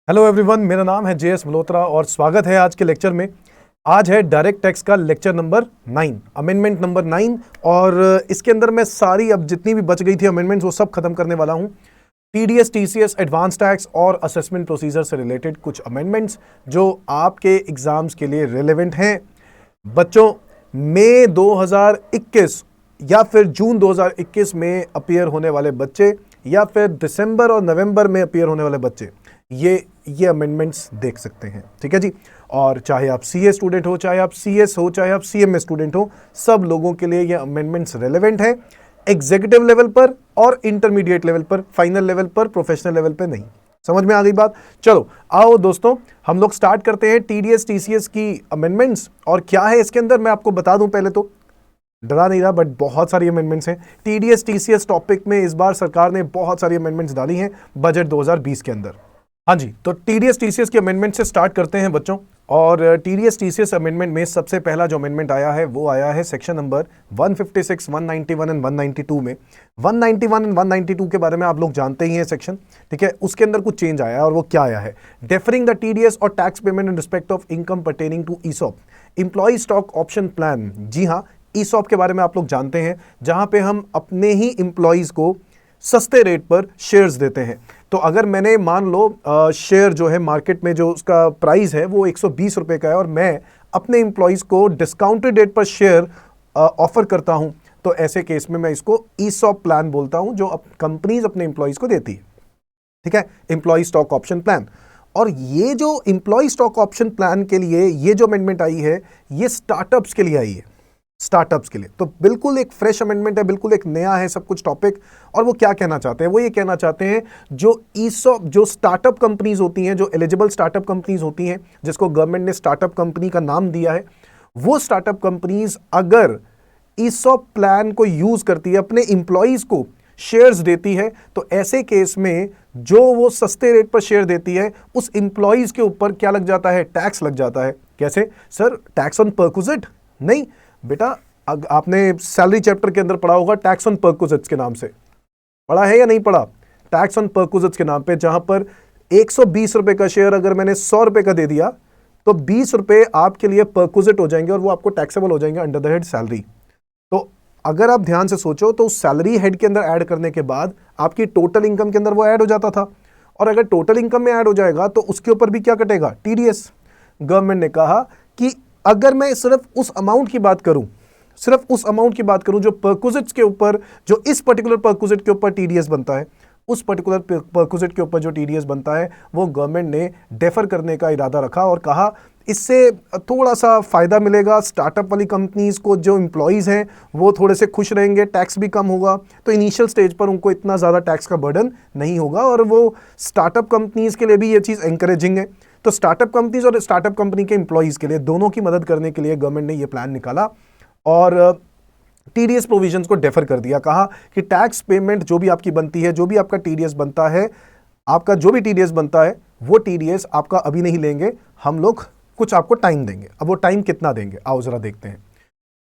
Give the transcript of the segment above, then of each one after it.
Hello everyone, मेरा नाम है जेएस मल्होत्रा और स्वागत है आज के लेक्चर में। आज है डायरेक्ट टैक्स का लेक्चर नंबर 9, अमेंडमेंट नंबर 9। और इसके अंदर मैं सारी अब जितनी भी बच गई थी अमेंडमेंट्स वो सब खत्म करने वाला हूं। टीडीएस, टीसीएस, एडवांस टैक्स और असेसमेंट प्रोसीजर से रिलेटेड कुछ अमेंडमेंट्स जो आपके एग्जाम्स के लिए रिलेवेंट हैं। बच्चों, मई 2021 या फिर जून 2021 में अपीयर होने वाले बच्चे या फिर दिसंबर और नवंबर में अपीयर होने वाले बच्चे ये अमेंडमेंट्स देख सकते हैं। ठीक है जी। और चाहे आप सीए स्टूडेंट हो, चाहे आप सीएस हो, चाहे आप सीएमए स्टूडेंट हो, सब लोगों के लिए ये अमेंडमेंट्स रेलेवेंट है। एग्जीक्यूटिव लेवल पर और इंटरमीडिएट लेवल पर, फाइनल लेवल पर, प्रोफेशनल लेवल पर नहीं। समझ में आ गई बात? चलो आओ दोस्तों, हम लोग स्टार्ट करते हैं टीडीएस टीसीएस की अमेंडमेंट्स। और क्या है इसके अंदर मैं आपको बता दूं, पहले तो डरा नहीं रहा, बट बहुत सारी अमेंडमेंट्स हैं टीडीएस टीसीएस टॉपिक में। इस बार सरकार ने बहुत सारी अमेंडमेंट्स डाली हैं बजट 2020 के अंदर। हाँ जी, तो टीडीएस टीसीएस की अमेंडमेंट से स्टार्ट करते हैं बच्चों। और टीडीएस टीसीएस अमेंडमेंट में सबसे पहला जो अमेंडमेंट आया है वो आया है सेक्शन नंबर 156, 191 एंड 192 में। 191 एंड 192 के बारे में आप लोग जानते ही हैं सेक्शन। ठीक है, उसके अंदर कुछ चेंज आया है और वो क्या आया है? डेफरिंग द टीडीएस और tax payment in respect of income pertaining to ESOP, employ stock option plan. जी हाँ, ईसॉप के बारे में आप लोग जानते हैं, जहां पे हम अपने ही एम्प्लॉयज को सस्ते रेट पर शेयर्स देते हैं। तो अगर मैंने मान लो शेयर जो है मार्केट में जो उसका प्राइस है वो 120 रुपए का है और मैं अपने एम्प्लॉयज को डिस्काउंटेड रेट पर शेयर ऑफर करता हूं, तो ऐसे केस में मैं इसको ईसॉप प्लान बोलता हूं, जो कंपनीज अपने एम्प्लॉयज को देती है। ठीक है, एम्प्लॉय स्टॉक ऑप्शन प्लान। और ये जो एम्प्लॉय स्टॉक ऑप्शन प्लान के लिए ये जो अमेंडमेंट आई है, ये स्टार्टअप्स के लिए आई है, स्टार्टअप्स के लिए। तो बिल्कुल एक फ्रेश अमेंडमेंट है, बिल्कुल एक नया है सब कुछ टॉपिक। और वो क्या कहना चाहते हैं? वो ये कहना चाहते हैं जो ईसॉप, जो स्टार्टअप कंपनीज होती हैं, जो एलिजिबल स्टार्टअप कंपनीज होती हैं, जिसको गवर्नमेंट ने स्टार्टअप कंपनी का नाम दिया है, वो स्टार्टअप कंपनीज अगर ईसॉप प्लान को यूज करती है, अपने इंप्लॉइज को शेयर्स देती है, तो ऐसे केस में जो वो सस्ते रेट पर शेयर देती है, उस इंप्लॉइज के ऊपर क्या लग जाता है? टैक्स लग जाता है। कैसे सर? Tax on perquisite? नहीं बेटा, आपने सैलरी चैप्टर के अंदर पढ़ा होगा टैक्स ऑन परक्विजिट्स के नाम से। पढ़ा है या नहीं पढ़ा? टैक्स ऑन परक्विजिट्स के नाम पे, जहां पर 120 रुपए का शेयर अगर मैंने 100 रुपए का दे दिया, तो 20 रुपए आपके लिए परक्विजिट हो जाएंगे और वो आपको टैक्सेबल हो जाएंगे अंडर द हेड सैलरी। तो अगर आप ध्यान से सोचो तो सैलरी हेड के अंदर ऐड करने के बाद आपकी टोटल इनकम के अंदर वो ऐड हो जाता था। और अगर टोटल इनकम में ऐड हो जाएगा तो उसके ऊपर भी क्या कटेगा? टीडीएस। गवर्नमेंट ने कहा कि अगर मैं सिर्फ उस अमाउंट की बात करूं, सिर्फ उस अमाउंट की बात करूं जो परक्विजिट्स के ऊपर, जो इस पर्टिकुलर परक्विजिट के ऊपर टीडीएस बनता है, उस पर्टिकुलर परक्विजिट के ऊपर जो टीडीएस बनता है, वो गवर्नमेंट ने डेफर करने का इरादा रखा और कहा इससे थोड़ा सा फायदा मिलेगा स्टार्टअप वाली कंपनीज को। जो एम्प्लॉइज हैं वो थोड़े से खुश रहेंगे, टैक्स भी कम होगा, तो इनिशियल स्टेज पर उनको इतना ज़्यादा टैक्स का बर्डन नहीं होगा। और वो स्टार्टअप कंपनीज के लिए भी ये चीज़ एनकरेजिंग है। तो स्टार्टअप कंपनीज और स्टार्टअप कंपनी के एम्प्लॉइज के लिए, दोनों की मदद करने के लिए गवर्नमेंट ने ये प्लान निकाला और टीडीएस प्रोविजंस को डेफर कर दिया। कहा कि टैक्स पेमेंट जो भी आपकी बनती है, जो भी आपका टीडीएस बनता है, आपका जो भी टीडीएस बनता है, वो टीडीएस आपका अभी नहीं लेंगे, हम लोग कुछ आपको टाइम देंगे। अब वो टाइम कितना देंगे आओ जरा देखते हैं।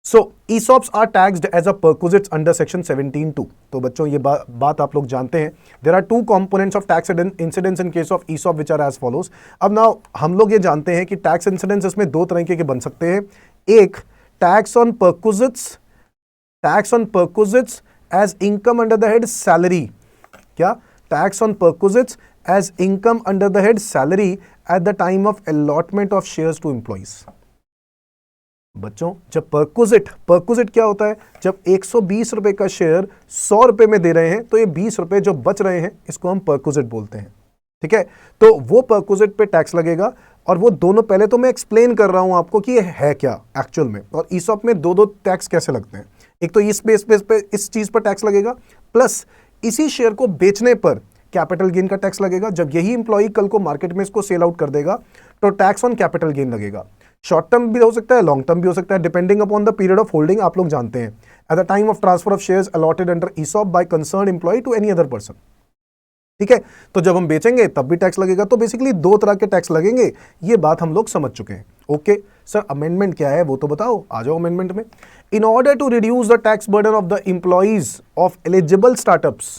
So ESOPs are taxed as a perquisites under section 17(2). तो बच्चों ये बात आप लोग जानते हैं। There are two components of tax incidence in case of ESOP which are as follows. अब नाउ हम लोग ये जानते हैं कि टैक्स इंसिडेंस इसमें दो तरह के बन सकते हैं। एक, tax on perquisites as income under the head salary. क्या? Tax on perquisites as income under the head salary at the time of allotment of shares to employees. बच्चों, जब परक्विजिट क्या होता है? जब 120 रुपए का शेयर 100 रुपए में दे रहे हैं, तो ये 20 रुपए जो बच रहे हैं, इसको हम परक्विजिट बोलते हैं। ठीक है, तो वो परक्विजिट पे टैक्स लगेगा। और वो दोनों, पहले तो मैं एक्सप्लेन कर रहा हूं आपको कि ये है क्या एक्चुअल में, और ईसॉप में दो टैक्स कैसे लगते हैं। एक तो इस बेस पे इस चीज पर टैक्स लगेगा, प्लस इसी शेयर को बेचने पर कैपिटल गेन का टैक्स लगेगा। जब यही इंप्लॉई कल को मार्केट में इसको सेल आउट कर देगा, तो टैक्स ऑन कैपिटल गेन लगेगा। शॉर्ट टर्म भी हो सकता है, लॉन्ग टर्म भी हो सकता है, depending upon the period of holding. आप लोग जानते हैं, at the time of transfer of shares allotted under ESOP by concern employ to any other person. ठीक है, तो जब हम बेचेंगे तब भी टैक्स लगेगा। तो बेसिकली दो तरह के टैक्स लगेंगे, ये बात हम लोग समझ चुके हैं। ओके सर, अमेंडमेंट क्या है वो तो बताओ, आ जाओ अमेंडमेंट में। In order to reduce the tax burden of the employees of eligible startups,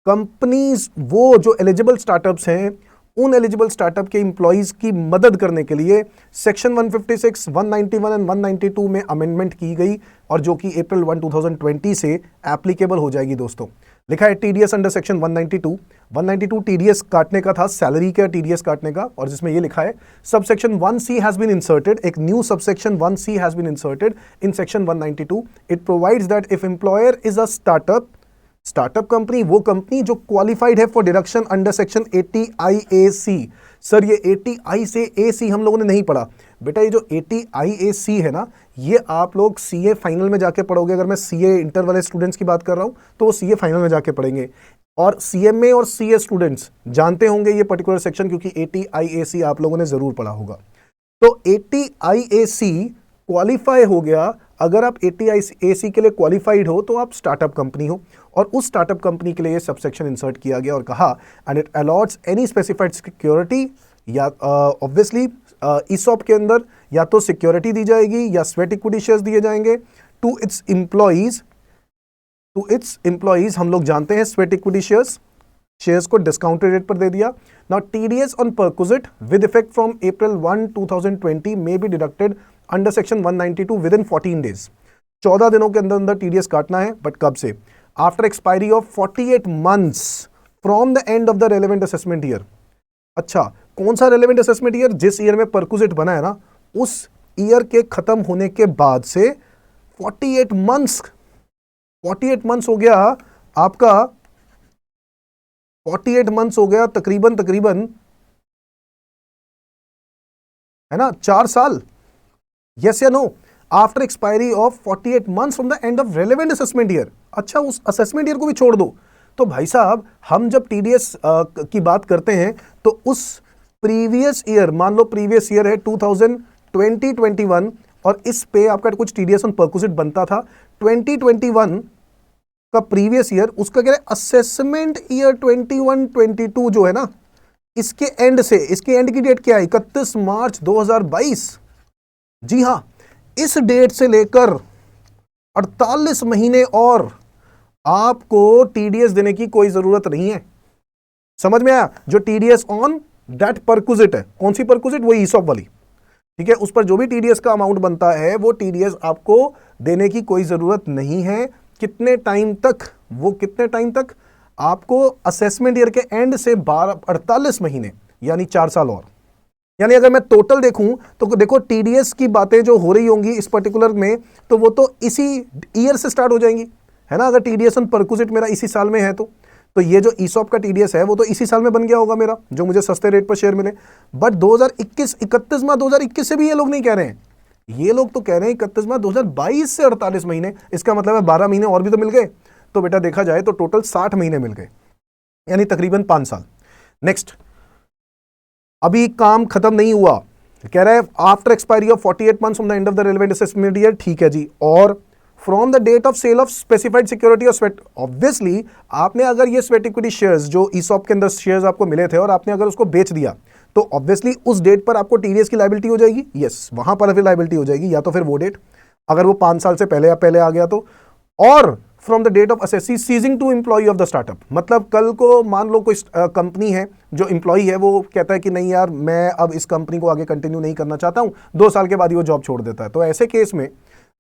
companies, वो जो एलिजिबल स्टार्टअप्स हैं उन एलिजिबल स्टार्टअप के इंप्लॉइज की मदद करने के लिए सेक्शन 156, 191 एंड 192 में अमेंडमेंट की गई और जो कि अप्रैल 1, 2020 से एप्लीकेबल हो जाएगी दोस्तों। लिखा है टीडीएस अंडर सेक्शन 192 टीडीएस काटने का था, सैलरी का टीडीएस काटने का, और जिसमें ये लिखा है subsection 1C has been inserted, एक new subsection 1C has been inserted in section 192। It provides that if employer is a startup company, वो कंपनी जो क्वालिफाइड है for deduction under section 80IAC। Sir ये 80I से AC हम लोगों ने नहीं पढ़ा बेटा, ये जो 80IAC है ना, ये आप लोग CA फाइनल में जाके पढ़ोगे। अगर मैं CA इंटर वाले स्टूडेंट्स की बात कर रहा हूं तो वो CA फाइनल में जाके पढ़ेंगे, और CMA और CA स्टूडेंट्स जानते होंगे ये पर्टिकुलर सेक्शन, क्योंकि 80IAC आप लोगों ने जरूर पढ़ा होगा। तो 80IAC क्वालिफाई हो गया। अगर आप 80IAC के लिए क्वालिफाइड हो तो आप स्टार्टअप कंपनी हो, और उस स्टार्टअप कंपनी के लिए ये सबसेक्शन इंसर्ट किया गया और कहा and it a lots any specified security, या ऑब्वियसली ईसॉप के अंदर या तो सिक्योरिटी दी जाएगी या स्वेट इक्विटी शेयर्स दिए जाएंगे टू इट्स एम्प्लॉइज। हम लोग जानते हैं स्वेट इक्विटी शेयर्स को डिस्काउंटेड रेट पर दे दिया। Now TDS on perquisite with effect from April 1, 2020 may be deducted under section 192 with in 14 days. 14 दिनों के अंदर अंदर टीडीएस काटना है, बट कब से? After expiry of 48 months from the end of the relevant assessment year. अच्छा, कौन सा रेलेवेंट असेसमेंट ईयर? जिस ईयर में परक्विजिट बना है ना, उस ईयर के खत्म होने के बाद से 48 मंथ्स हो गया आपका, 48 मंथ्स हो गया तकरीबन है ना, 4 साल। यस या no? After expiry of 48 months from the end of relevant assessment year. अच्छा, उस असेसमेंट ईयर को भी छोड़ दो। तो भाई साहब, हम जब टीडीएस की बात करते हैं तो उस प्रीवियस ईयर, मान लो प्रीवियस ईयर है 2020-21, और इस पे आपका कुछ टीडीएस ऑन परक्विजिट बनता था 2021 का प्रीवियस ईयर, उसका क्या है असेसमेंट ईयर 21-22 जो है ना, इसके एंड से, इसके एंड की डेट क्या है? 31 मार्च 2022। जी हां, इस डेट से लेकर 48 महीने और आपको टीडीएस देने की कोई जरूरत नहीं है। समझ में आया? जो टीडीएस ऑन दैट परक्विजिट है, कौन सी परक्विजिट? वही ईसॉप वाली, ठीक है। उस पर जो भी टीडीएस का अमाउंट बनता है वो टीडीएस आपको देने की कोई जरूरत नहीं है। कितने टाइम तक? वो कितने टाइम तक? आपको असेसमेंट ईयर के एंड से 48 महीने यानी 4 साल और। यानी अगर मैं टोटल देखूं तो देखो टीडीएस की बातें जो हो रही होंगी इस पर्टिकुलर में, तो वो तो इसी ईयर से स्टार्ट हो जाएंगी, है ना। अगर टीडीएस ऑन परक्विजिट मेरा इसी साल में है तो ये जो ईसॉप का टीडीएस है वो तो इसी साल में बन गया होगा मेरा, जो मुझे सस्ते रेट पर शेयर मिले। बट 2021 31 माह 2021 से भी ये लोग नहीं कह रहे हैं, ये लोग तो कह रहे हैं 31 माह 2022 से 48 महीने। इसका मतलब है 12 महीने और भी तो मिल गए। तो बेटा देखा जाए तो टोटल 60 महीने मिल गए, यानी तकरीबन 5 साल। नेक्स्ट, अभी काम खत्म नहीं हुआ, कह रहा है after expiry of 48 months from the end of the relevant assessment year. ठीक है जी, और from the date of sale of specified security और स्वेट। ऑब्वियसली आपने अगर ये स्वेट इक्विटी शेयर्स जो ईसॉप के अंदर शेयर्स आपको मिले थे और आपने अगर उसको बेच दिया तो ऑब्वियसली उस डेट पर आपको टीडीएस की लायबिलिटी हो जाएगी। यस, वहां पर फिर लायबिलिटी हो जाएगी, या तो फिर वो डेट अगर वो 5 साल से पहले या पहले आ गया तो। और from the date of assessee ceasing to employ of the startup, मतलब कल को मान लो कोई कंपनी है, जो एम्प्लॉय है वो कहता है कि नहीं यार मैं अब इस कंपनी को आगे कंटिन्यू नहीं करना चाहता हूं, 2 साल के बाद ही वो जॉब छोड़ देता है। तो ऐसे केस में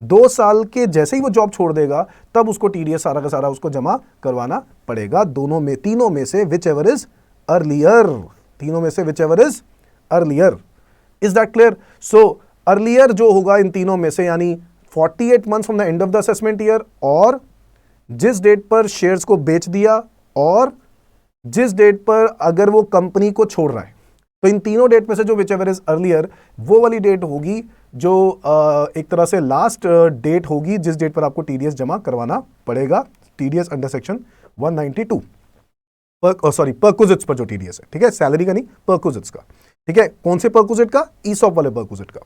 2 साल के जैसे ही वो जॉब छोड़ देगा तब उसको टीडीएस सारा का सारा उसको जमा करवाना पड़ेगा। तीनों में से विच एवर इज अर्लियर, तीनों में से which ever is earlier. Is that clear? So earlier जो होगा इन तीनों में से, यानी 48 months from the end of the assessment year, और जिस डेट पर शेयर्स को बेच दिया, और जिस डेट पर अगर वो कंपनी को छोड़ रहा है। तो इन तीनों डेट में से जो विच एवर इज अर्लियर, वो वाली डेट होगी जो एक तरह से लास्ट डेट होगी जिस डेट पर आपको टीडीएस जमा करवाना पड़ेगा। टीडीएस अंडर सेक्शन 192, परक्विजिट्स पर जो टीडीएस है, ठीक है, सैलरी का नहीं, परक्विजिट्स का, ठीक है। कौन से परक्विजिट का? ईसॉप वाले परक्विजिट का।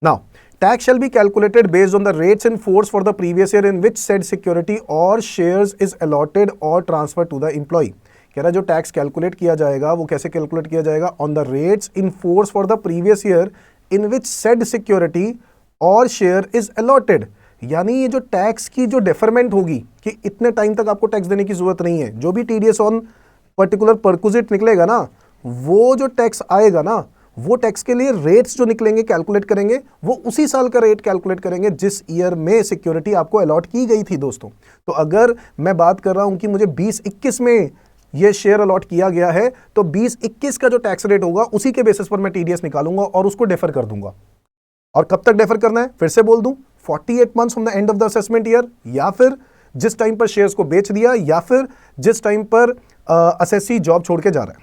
Now tax shall be calculated based on the rates in force for the previous year in which said security or shares is allotted or transferred to the employee। कह रहा है जो tax calculate किया जाएगा वो कैसे calculate किया जाएगा? On the rates in force for the previous year in which said security और शेयर इज अलॉटेड। यानी ये जो टैक्स की जो डेफरमेंट होगी कि इतने टाइम तक आपको टैक्स देने की जरूरत नहीं है, जो भी टीडीएस ऑन पर्टिकुलर परक्विजिट निकलेगा ना, वो जो टैक्स आएगा ना, वो टैक्स के लिए रेट्स जो निकलेंगे कैलकुलेट करेंगे, वो उसी साल का रेट कैलकुलेट करेंगे जिस ईयर में सिक्योरिटी आपको अलॉट की गई थी दोस्तों। तो अगर मैं बात कर रहा हूं कि मुझे 2021 में ये शेयर अलॉट किया गया है, तो 2021 का जो टैक्स रेट होगा उसी के बेसिस पर मैं टीडीएस निकालूंगा और उसको डेफर कर दूंगा। और कब तक डेफर करना है, फिर से बोल दूं, 48 months from the end of the assessment year, या फिर जिस टाइम पर शेयर्स को बेच दिया, या फिर जिस टाइम पर असेसी जॉब छोड़ के जा रहा है,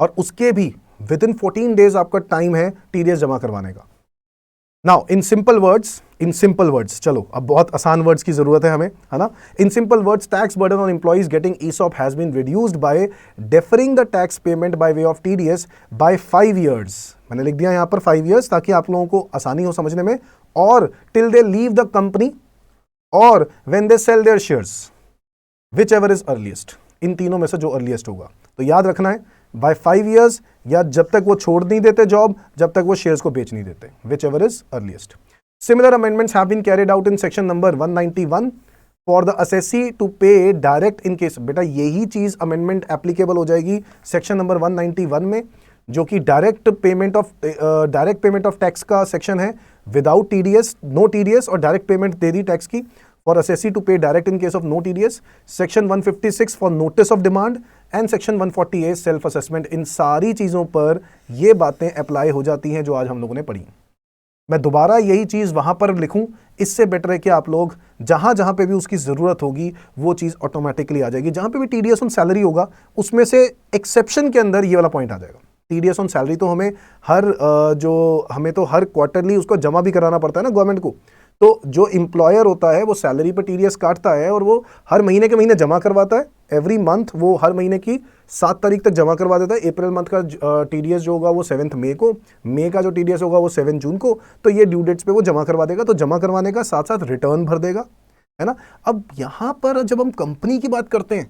और उसके भी विद इन 14 डेज आपका टाइम है टीडीएस जमा करवाने का। नाउ इन सिंपल वर्ड्स, चलो अब बहुत आसान वर्ड्स की जरूरत है हमें, है ना। In simple words, tax burden on employees getting ESOP has been reduced by deferring the tax payment by way of TDS by 5 years। मैंने लिख दिया यहां पर 5 years ताकि आप लोगों को आसानी हो समझने में, और till they leave the company और when they sell their shares, whichever is earliest, इन तीनों में से जो अर्लीस्ट होगा। तो याद रखना है बाय 5 years, या जब तक वो छोड़ नहीं देते जॉब, जब तक वो शेयर्स को बेच नहीं देते, whichever is earliest. Similar amendments have been carried out in section number 191 for the assessee to pay direct in case. बेटा यही चीज अमेंडमेंट एप्लीकेबल हो जाएगी सेक्शन नंबर 191 में, जो कि डायरेक्ट पेमेंट ऑफ टैक्स का सेक्शन है, विदाउट टीडीएस, नो टीडीएस, और direct payment they the tax की for assessee to pay direct in case of no TDS, section 156 for notice of demand and section 148 self assessment। इन सारी चीजों पर ये बातें apply हो जाती हैं जो आज हम लोगों ने पढ़ी। मैं दोबारा यही चीज वहां पर लिखूं, इससे बेटर है कि आप लोग जहां जहां पे भी उसकी जरूरत होगी वो चीज ऑटोमेटिकली आ जाएगी। जहां पे भी टीडीएस ऑन सैलरी होगा उसमें से एक्सेप्शन के अंदर ये वाला पॉइंट आ जाएगा। टीडीएस ऑन सैलरी तो हमें तो हर क्वार्टरली उसको जमा भी कराना पड़ता है ना गवर्नमेंट को। तो जो एम्प्लॉयर होता है वो सैलरी पर टीडीएस काटता है और वो हर महीने के महीने जमा करवाता है। एवरी मंथ वो हर महीने की 7 तारीख तक जमा करवा देता है। अप्रैल मंथ का टीडीएस जो होगा वो 7 मई को, मई का जो टीडीएस होगा वो 7 जून को। तो ये ड्यू डेट्स पे वो जमा करवा देगा। तो जमा करवाने का साथ साथ रिटर्न भर देगा, है ना। अब यहां पर जब हम कंपनी की बात करते हैं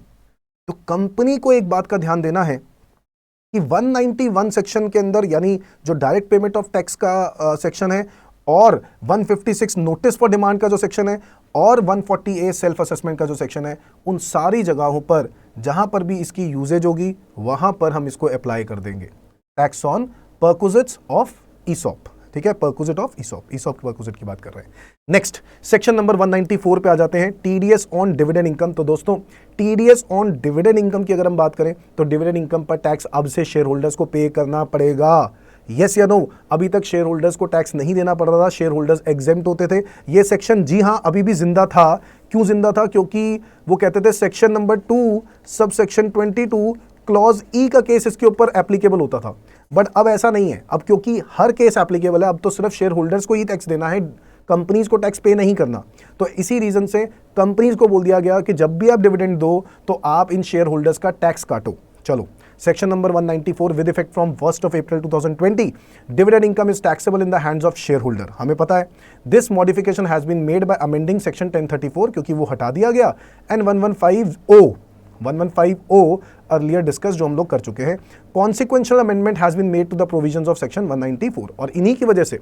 तो कंपनी को एक बात का ध्यान देना है कि 191 सेक्शन के अंदर, यानी जो डायरेक्ट पेमेंट ऑफ टैक्स का सेक्शन है, और 156 नोटिस फॉर डिमांड का जो सेक्शन है, और 148 सेल्फ असेसमेंट का जो सेक्शन है, उन सारी जगहों पर जहां पर भी इसकी यूजेज होगी वहां पर हम इसको अप्लाई कर देंगे। Tax on perquisites of ESOP, ठीक है, परक्विजिट ऑफ ईसॉप परक्विजिट की बात कर रहे हैं। नेक्स्ट सेक्शन नंबर 194 पे आ जाते हैं, टीडीएस ऑन डिविडेंड इनकम। तो दोस्तों टीडीएस ऑन डिविडेंड इनकम की अगर हम बात करें तो डिविडेंड इनकम पर टैक्स अब से शेयर होल्डर्स को पे करना पड़ेगा। यस या नो? अभी तक शेयर होल्डर्स को टैक्स नहीं देना पड़ रहा था, शेयर होल्डर्स एग्जेम्प्ट होते थे। ये सेक्शन जी हां अभी भी जिंदा था। क्यों जिंदा था? क्योंकि वो कहते थे section number 2 sub section 22 clause ई का केस इसके ऊपर एप्लीकेबल होता था। बट अब ऐसा नहीं है, अब क्योंकि हर केस एप्लीकेबल है, अब तो सिर्फ शेयर होल्डर्स को ही टैक्स देना है, कंपनीज को टैक्स पे नहीं करना। तो इसी रीजन से कंपनीज को बोल दिया गया कि जब भी आप डिविडेंड दो तो आप इन शेयर होल्डर्स का टैक्स काटो। चलो section number 194 with effect from 1st of April 2020 dividend income is taxable in the hands of share holder. हमें पता है this modification has been made by amending section 1034, क्योंकि वो हटा दिया गया, एंड 115O अर्लियर डिस्कस जो हम लोग कर चुके हैं। Consequential amendment has been made to the provisions of section 194, और इन्हीं की वजह से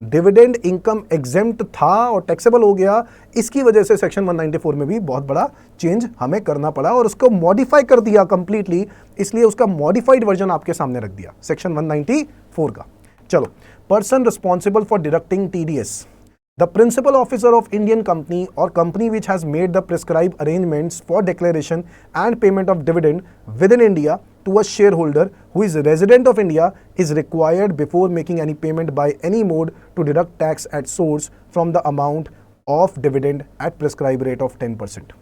डिविडेंड इनकम एग्जेम्प्ट था और टैक्सेबल हो गया। इसकी वजह से सेक्शन 194 में भी बहुत बड़ा चेंज हमें करना पड़ा और उसको मॉडिफाई कर दिया कंप्लीटली, इसलिए उसका मॉडिफाइड वर्जन आपके सामने रख दिया सेक्शन 194 का। चलो, person responsible for deducting TDS, the principal officer of Indian company or company which has made the prescribed arrangements for declaration and payment of dividend within India to a shareholder who is a resident of India is required before making any payment by any mode to deduct tax at source from the amount of dividend at prescribed rate of 10%।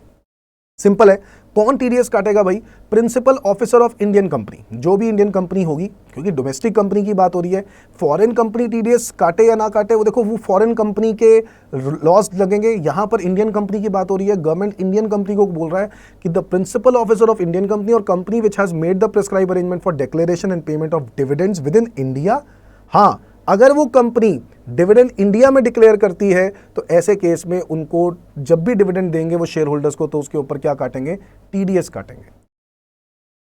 Simple है, कौन TDS काटेगा भाई? Principal officer of Indian company, जो भी Indian company होगी, क्योंकि domestic company की बात हो रही है। फॉरेन कंपनी टीडीएस काटे या ना काटे वो देखो, वो फॉरेन कंपनी के लॉस लगेंगे। यहां पर इंडियन कंपनी की बात हो रही है, गवर्नमेंट इंडियन कंपनी को बोल रहा है कि the principal officer of Indian company और company which has made the prescribe arrangement for declaration and payment of dividends within India. हाँ, अगर वो कंपनी डिविडेंड इंडिया में डिक्लेयर करती है तो ऐसे केस में उनको जब भी डिविडेंड देंगे वो शेयर होल्डर्स को, तो उसके ऊपर क्या काटेंगे? टीडीएस काटेंगे।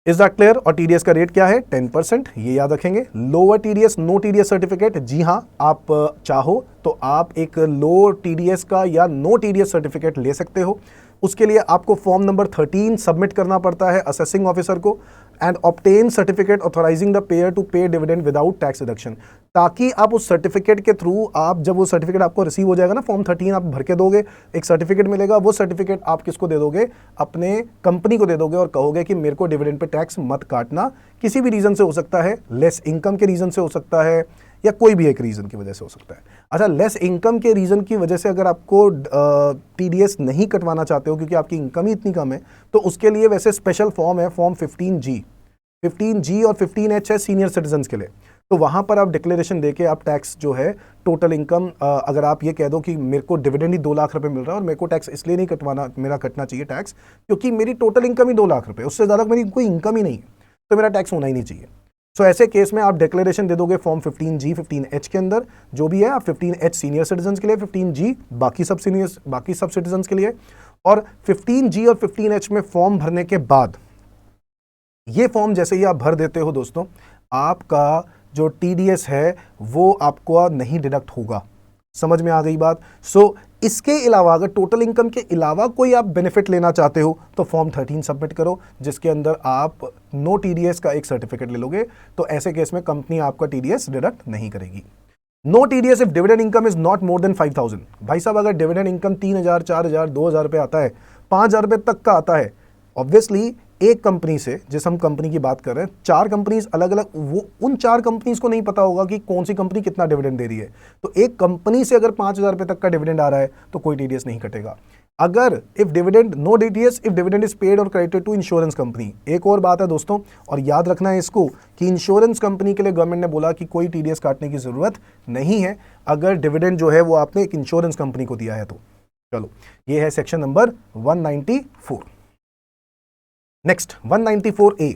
Is that clear? और टीडीएस का रेट क्या है? 10%, ये याद रखेंगे। Lower TDS, no TDS certificate, जी हां, आप चाहो तो आप एक लो टीडीएस का या नो टीडीएस सर्टिफिकेट ले सकते हो। उसके लिए आपको फॉर्म नंबर 13 सबमिट करना पड़ता है असेसिंग ऑफिसर को, and obtain certificate authorising the payer to pay dividend without tax deduction, ताकि आप उस सर्टिफिकेट के थ्रू, आप जब वो सर्टिफिकेट आपको रिसीव हो जाएगा ना, फॉर्म 13 आप भर के दोगे, एक सर्टिफिकेट मिलेगा, वो सर्टिफिकेट आप किसको दे दोगे, अपने कंपनी को दे दोगे और कहोगे कि मेरे को डिविडेंड पे टैक्स मत काटना। किसी भी रीजन से हो सकता है, लेस इनकम के रीजन से हो सकता है, या कोई भी एक रीजन की वजह से हो सकता है। अच्छा, लेस इनकम के रीजन की वजह से अगर आपको टीडीएस नहीं कटवाना चाहते हो क्योंकि आपकी इनकम ही इतनी कम है, तो उसके लिए वैसे स्पेशल फॉर्म है, फॉर्म 15G और 15H है सीनियर सिटीजन्स के लिए। तो वहां पर आप डिक्लेरेशन देके आप टैक्स जो है टोटल इनकम, अगर आप ये कह दो कि मेरे को डिविडेंड ही 2 लाख रुपए मिल रहा है और मेरे को टैक्स इसलिए नहीं कटवाना, मेरा कटना चाहिए टैक्स क्योंकि मेरी टोटल इनकम ही 2 लाख रुपए, उससे ज़्यादा मेरी कोई इनकम ही नहीं है, तो मेरा टैक्स होना ही नहीं चाहिए। सो ऐसे केस में आप डिक्लेरेशन दे दोगे फॉर्म 15G 15H के अंदर, जो भी है, आप 15H सीनियर सिटीजन्स के लिए, 15G बाकी सब सिटीजन्स के लिए, और 15G और 15H में फॉर्म भरने के बाद, ये फॉर्म जैसे ही आप भर देते हो दोस्तों, आपका जो टीडीएस है वो आपको नहीं डिडक्ट होगा। समझ में आ गई बात? सो इसके अलावा अगर टोटल इनकम के अलावा कोई आप बेनिफिट लेना चाहते हो तो फॉर्म 13 सबमिट करो, जिसके अंदर आप नो टीडीएस का एक सर्टिफिकेट ले लोगे। तो ऐसे केस में कंपनी आपका टीडीएस डिडक्ट नहीं करेगी। No TDS if dividend income is not more than 5000। भाई साहब, अगर डिविडेंड इनकम 3000, 4000, 2000 रुपये आता है, 5000 रुपये तक का आता है, ऑब्वियसली एक कंपनी से, जिस हम कंपनी की बात कर रहे हैं, 4 कंपनीज अलग अलग, वो उन 4 कंपनीज को नहीं पता होगा कि कौन सी कंपनी कितना डिविडेंड दे रही है। तो एक कंपनी से अगर 5000 रुपये तक का डिविडेंड आ रहा है तो कोई टीडीएस नहीं कटेगा। अगर if dividend, no TDS if dividend is paid और क्रेडिटेड टू इंश्योरेंस कंपनी। एक और बात है दोस्तों, और याद रखना है इसको, कि इंश्योरेंस कंपनी के लिए गवर्नमेंट ने बोला कि कोई टीडीएस काटने की जरूरत नहीं है अगर डिविडेंड जो है वो आपने एक इंश्योरेंस कंपनी को दिया है तो। चलो, ये है सेक्शन नंबर 194। Next 194A।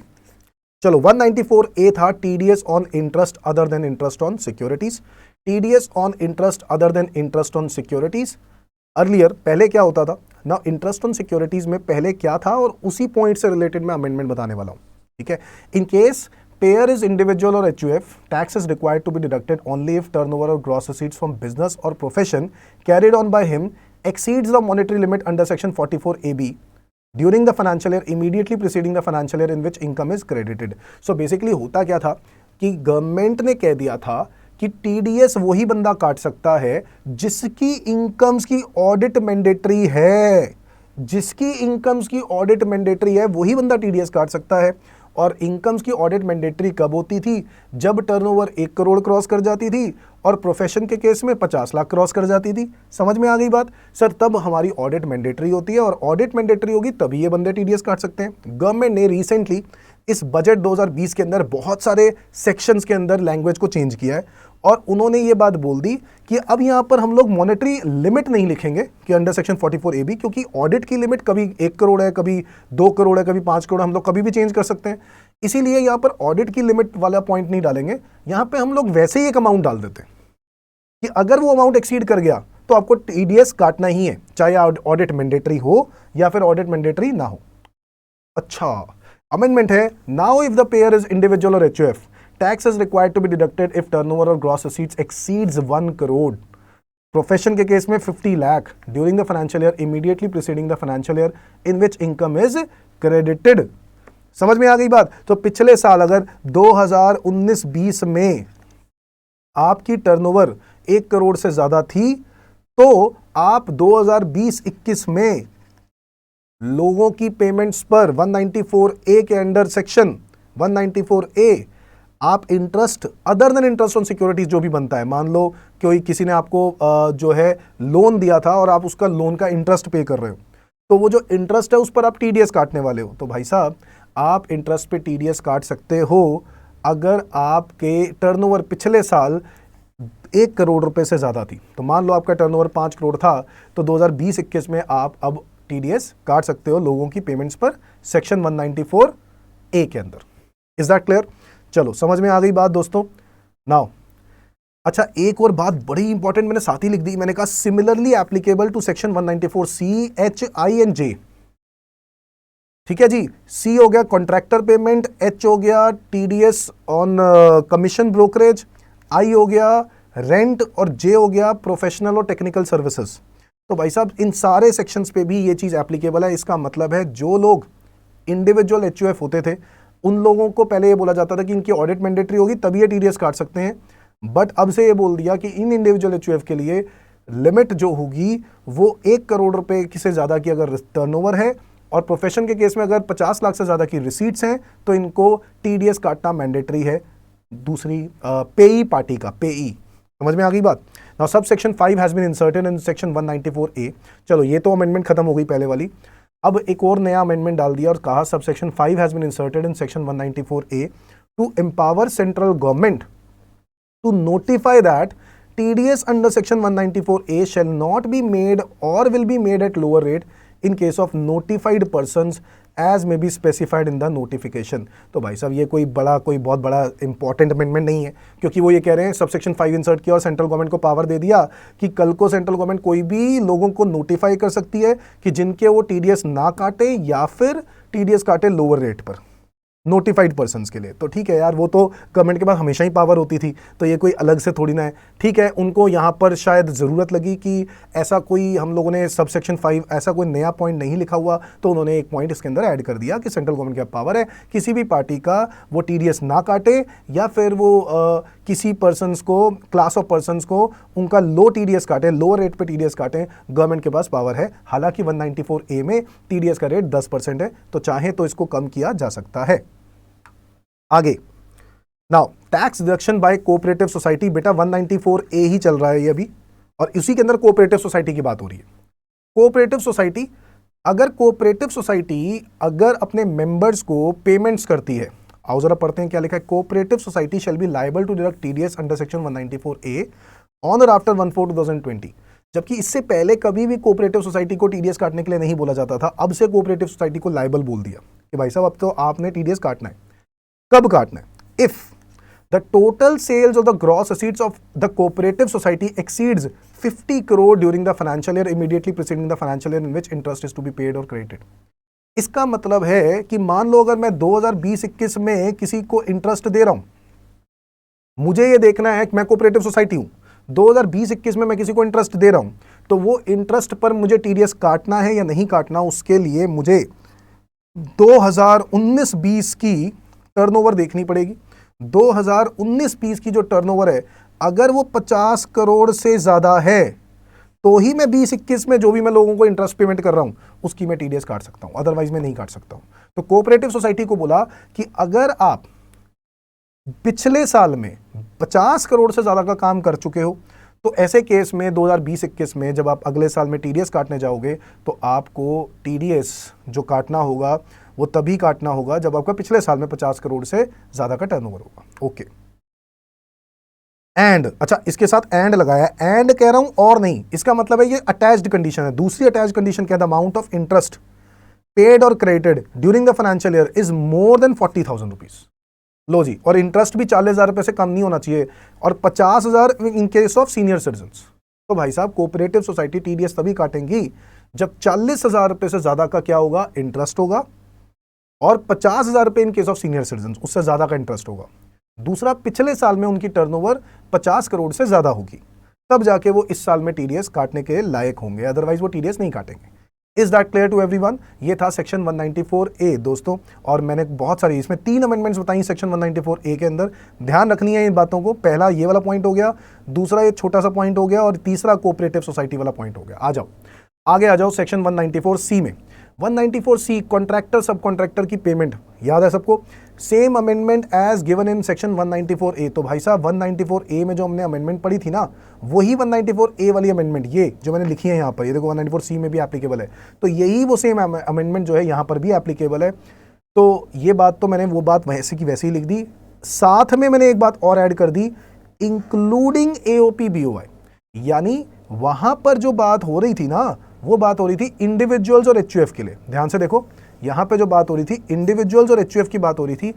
चलो, 194A था TDS on interest other than interest on securities. TDS on interest other than interest on securities. Earlier पहले क्या होता था ना, इंटरेस्ट ऑन सिक्योरिटीज में पहले क्या था, और उसी पॉइंट से रिलेटेड मैं अमेंडमेंट बताने वाला हूं। ठीक है, in case payer is individual और HUF, tax is required to be deducted only if turnover और ग्रॉस रिसीट्स फ्रॉम बिजनेस और profession carried on by him exceeds the monetary limit under section 44AB during the financial year immediately preceding the financial year in which income is credited। So basically होता क्या था कि government ने कह दिया था कि टीडीएस वही बंदा काट सकता है जिसकी इनकम्स की ऑडिट मैंडेटरी है। जिसकी इनकम्स की ऑडिट मैंडेटरी है वही बंदा टीडीएस काट सकता है। और इनकम्स की ऑडिट मैंडेटरी कब होती थी? जब टर्नओवर 1 करोड़ क्रॉस कर जाती थी और प्रोफेशन के केस में 50 लाख क्रॉस कर जाती थी। समझ में आ गई बात? सर, तब हमारी ऑडिट मैंडेटरी होती है, और ऑडिट मैंडेटरी होगी तभी ये बंदे टीडीएस काट सकते हैं। गवर्नमेंट ने रिसेंटली इस बजट 2020 के अंदर बहुत सारे सेक्शंस के अंदर लैंग्वेज को चेंज किया है, और उन्होंने ये बात बोल दी कि अब यहाँ पर हम लोग मॉनेटरी लिमिट नहीं लिखेंगे कि अंडर सेक्शन 44AB, क्योंकि ऑडिट की लिमिट कभी 1 करोड़ है, कभी 2 करोड़ है, कभी 5 करोड़, हम लोग कभी भी चेंज कर सकते हैं। इसीलिए यहाँ पर ऑडिट की लिमिट वाला पॉइंट नहीं डालेंगे, यहाँ पे हम लोग वैसे ही एक अमाउंट डाल देते हैं कि अगर वो अमाउंट एक्सीड कर गया तो आपको टीडीएस काटना ही है, चाहे ऑडिट मैंडेटरी हो या फिर ऑडिट मैंडेटरी ना हो। अच्छा, अमेंडमेंट है, now if the payer is individual और HUF, tax is required to be deducted if turnover और gross receipts exceeds 1 crore. Profession के केस में 50 lakh during the financial year immediately preceding the financial year in which income is credited. समझ में आ गई बात? तो पिछले साल अगर 2019-20 में आपकी टर्नओवर 1 करोड़ से ज्यादा थी, तो आप 2020-21 में लोगों की पेमेंट्स पर 194A के अंडर सेक्शन 194A आप interest other than interest on securities जो भी बनता है, मान लो कोई किसी ने आपको जो है लोन दिया था और आप उसका लोन का इंटरेस्ट पे कर रहे हो, तो वो जो इंटरेस्ट है उस पर आप टीडीएस काटने वाले हो। तो भाई साहब, आप इंटरेस्ट पे टीडीएस काट सकते हो अगर आपके टर्नओवर पिछले साल 1 करोड़ रुपए से ज्यादा थी। तो मान लो आपका टर्नओवर 5 करोड़ था, तो 2020-21 में आप अब टीडीएस काट सकते हो लोगों की पेमेंट्स पर सेक्शन 194A के अंदर। Is that clear? चलो, समझ में आ गई बात दोस्तों? नाउ अच्छा, एक और बात बड़ी इंपॉर्टेंट मैंने साथ ही लिख दी, मैंने कहा similarly applicable to section 194C, H, I and J। ठीक है जी, C हो गया कॉन्ट्रैक्टर पेमेंट, H हो गया TDS on commission brokerage, I हो गया रेंट, और J हो गया प्रोफेशनल और टेक्निकल सर्विसेज। तो भाई साहब इन सारे सेक्शंस पे भी ये चीज़ एप्लीकेबल है। इसका मतलब है जो लोग इंडिविजुअल एचयूएफ होते थे उन लोगों को पहले ये बोला जाता था कि इनकी ऑडिट मैंडेटरी होगी तभी ये टीडीएस काट सकते हैं, बट अब से ये बोल दिया कि इन इंडिविजुअल एचयूएफ के लिए लिमिट जो होगी वो 1 करोड़ रुपए से ज़्यादा की अगर टर्नओवर है और प्रोफेशन के केस में अगर 50 लाख से ज़्यादा की रिसीट्स हैं तो इनको टीडीएस काटना मैंडेटरी है। दूसरी पेई पार्टी का, पेई, समझ में आ गई बात। Now sub section 5 has been inserted in section 194A। चलो ये तो अमेंडमेंट खत्म हो गई पहले वाली। अब एक और नया अमेंडमेंट डाल दिया और कहा sub section 5 has been inserted in section 194A to empower central government to notify that TDS under section 194A shall not be made or will be made at lower rate in case of notified persons as may be specified in the notification। तो भाई साहब ये कोई बहुत बड़ा important amendment नहीं है, क्योंकि वो ये कह रहे हैं सब सेक्शन 5 इंसर्ट किया और सेंट्रल गवर्नमेंट को पावर दे दिया कि कल को सेंट्रल गवर्नमेंट कोई भी लोगों को नोटिफाई कर सकती है कि जिनके वो टीडीएस ना काटे या फिर टीडीएस काटे लोअर रेट पर, नोटिफाइड पर्सन्स के लिए। तो ठीक है यार, वो तो गवर्नमेंट के पास हमेशा ही पावर होती थी, तो ये कोई अलग से थोड़ी ना है। ठीक है, उनको यहाँ पर शायद ज़रूरत लगी कि ऐसा कोई, हम लोगों ने सब सेक्शन 5 ऐसा कोई नया पॉइंट नहीं लिखा हुआ, तो उन्होंने एक पॉइंट इसके अंदर ऐड कर दिया कि सेंट्रल गवर्नमेंट के पावर है किसी भी पार्टी का वो टीडीएस ना काटे या फिर वो किसी पर्सन्स को, क्लास ऑफ पर्सन्स को उनका लो टीडीएस काटे, लोअर रेट पे टीडीएस काटे, गवर्नमेंट के पास पावर है। हालांकि 194A में टीडीएस का रेट 10% है, तो चाहे तो इसको कम किया जा सकता है। आगे now tax deduction by cooperative society, बेटा 194A ही चल रहा है ये अभी, और इसी के अंदर कोऑपरेटिव सोसाइटी की बात हो रही है। कोऑपरेटिव सोसाइटी, अगर कोऑपरेटिव सोसाइटी अगर अपने मेंबर्स को पेमेंट्स करती है, आओ जरा पढ़ते हैं क्या लिखा है। Cooperative society shall be liable to deduct TDS under section 194A on और आफ्टर 1/4/2020। जबकि इससे पहले कभी भी कोऑपरेटिव सोसाइटी को टीडीएस काटने के लिए नहीं बोला जाता था, अब से कोऑपरेटिव सोसाइटी को लायबल बोल दिया कि भाई साहब अब तो आपने टीडीएस काटना है। कब काटना है? If the total sales of the gross assets of the cooperative society exceeds 50 crore during the financial year immediately preceding the financial year in which interest is to be paid और क्रेडिटेड। इसका मतलब है कि मान लो अगर मैं 2020-21 में किसी को इंटरेस्ट दे रहा हूं, मुझे ये देखना है कि मैं कोऑपरेटिव सोसाइटी हूं, 2020-21 में मैं किसी को इंटरेस्ट दे रहा हूं, तो वो इंटरेस्ट पर मुझे टीडीएस काटना है या नहीं काटना, उसके लिए मुझे 2019-20 की टर्नओवर देखनी पड़ेगी। 2019-20 की जो टर्नओवर है, अगर वो 50 करोड़ से ज्यादा है तो ही मैं 20-21 में जो भी मैं लोगों को इंटरेस्ट पेमेंट कर रहा हूं उसकी मैं टीडीएस काट सकता हूं, अदरवाइज मैं नहीं काट सकता हूं। तो कोऑपरेटिव सोसाइटी को बोला कि अगर आप पिछले साल में 50 करोड़ से ज्यादा का काम कर चुके हो, तो ऐसे केस में 2020-21 में जब आप अगले साल में टीडीएस काटने जाओगे तो आपको टीडीएस जो काटना होगा वो तभी काटना होगा जब आपका पिछले साल में 50 करोड़ से ज्यादा का टर्नओवर होगा। ओके, एंड, अच्छा इसके साथ एंड लगाया, एंड कह रहा हूं और नहीं, इसका मतलब है ये अटैच्ड कंडीशन है। दूसरी अटैच्ड कंडीशन क्या है? The amount of interest paid और credited during the financial year is more than 40,000 rupees. लो जी, और इंटरेस्ट भी 40,000 रुपए से कम नहीं होना चाहिए, और 50,000 इन केस ऑफ सीनियर सिटीजन। तो भाई साहब कोऑपरेटिव सोसाइटी टीडीएस तभी काटेंगी जब 40,000 रुपए से ज्यादा का क्या होगा? इंटरेस्ट होगा, और 50,000 रुपए इन केस ऑफ सीनियर सिटीजन, उससे ज्यादा का इंटरेस्ट होगा। दूसरा, पिछले साल में उनकी टर्नओवर 50 करोड़ से ज्यादा होगी, तब जाके वो इस साल में टीडीएस काटने के लायक होंगे, अदरवाइज वो टीडीएस नहीं काटेंगे। Is that clear to everyone? ये था सेक्शन 194A दोस्तों, और मैंने बहुत सारी इसमें 3 अमेंडमेंट्स बताई सेक्शन 194A के अंदर। ध्यान रखनी है इन बातों को। पहला ये वाला पॉइंट हो गया, दूसरा ये छोटा सा पॉइंट हो गया, और तीसरा कोऑपरेटिव सोसाइटी वाला पॉइंट हो गया। आ जाओ आगे आ जाओ सेक्शन 194C में। 194C कॉन्ट्रैक्टर सब कॉन्ट्रैक्टर की पेमेंट, याद है सबको? Same amendment as given in section 194A। तो भाई साहब 194A में जो हमने अमेंडमेंट पढ़ी थी ना, वही 194A वाली अमेंडमेंट, ये जो मैंने लिखी है यहाँ पर, ये देखो 194C में भी एप्लीकेबल है, तो यही वो सेम अमेंडमेंट जो है यहाँ पर भी एप्लीकेबल है। तो ये बात तो मैंने वो बात वैसे की वैसे ही लिख दी, साथ में मैंने एक बात और ऐड कर दी, इंक्लूडिंग AOP BOI, यानी वहां पर जो बात हो रही थी ना, वो बात हो रही थी इंडिविजुअल्स और एचयूएफ के लिए। ध्यान से देखो, यहां पे जो बात हो रही थी इंडिविजुअल्स और एचयूएफ की बात हो रही थी।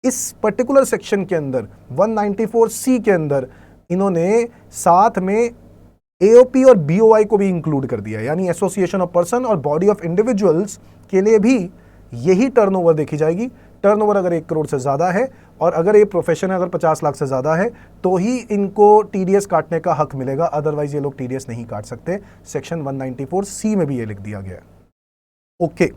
इस पर्टिकुलर सेक्शन के अंदर 194C के अंदर इन्होंने साथ में AOP और BOI को भी इंक्लूड कर दिया, यानी एसोसिएशन ऑफ पर्सन और बॉडी ऑफ इंडिविजुअल्स के लिए भी यही टर्नओवर देखी जाएगी। टर्नओवर अगर 1 करोड़ से ज्यादा है और अगर ये प्रोफेशन है, अगर 50 लाख से ज़्यादा है तो ही इनको टीडीएस काटने का हक मिलेगा, अदरवाइज ये लोग टीडीएस नहीं काट सकते। सेक्शन 194C में भी ये लिख दिया गया है। ओके,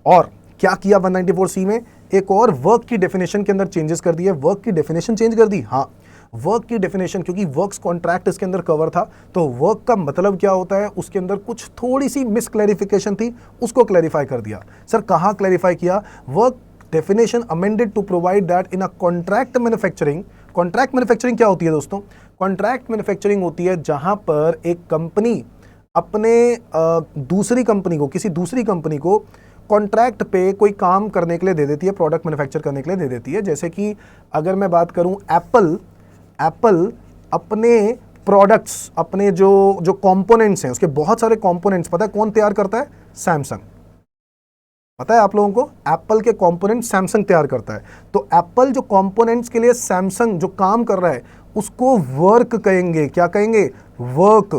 और क्या किया 194C में, एक और वर्क की डेफिनेशन के अंदर चेंजेस कर दिए। वर्क की डेफिनेशन चेंज कर दी, हाँ वर्क की डेफिनेशन, क्योंकि वर्क्स कॉन्ट्रैक्ट इसके अंदर कवर था, तो वर्क का मतलब क्या होता है उसके अंदर कुछ थोड़ी सी मिस क्लैरिफिकेशन थी, उसको क्लैरिफाई कर दिया। सर कहाँ क्लैरिफाई किया, work definition amended to provide that in a contract manufacturing. Contract manufacturing क्या होती है दोस्तों, कॉन्ट्रैक्ट मैन्युफैक्चरिंग होती है जहां पर एक कंपनी अपने दूसरी कंपनी को, किसी दूसरी कंपनी को कॉन्ट्रैक्ट पे कोई काम करने के लिए दे देती है, प्रोडक्ट मैन्युफैक्चर करने के लिए दे देती है। जैसे कि अगर मैं बात करूं एप्पल अपने प्रोडक्ट्स, अपने जो कंपोनेंट्स हैं, उसके बहुत सारे कंपोनेंट्स, पता है कौन तैयार करता है, सैमसंग। पता है आप लोगों को, एप्पल के कंपोनेंट सैमसंग तैयार करता है। तो एप्पल जो कंपोनेंट्स के लिए सैमसंग जो काम कर रहा है उसको वर्क कहेंगे। क्या कहेंगे, वर्क।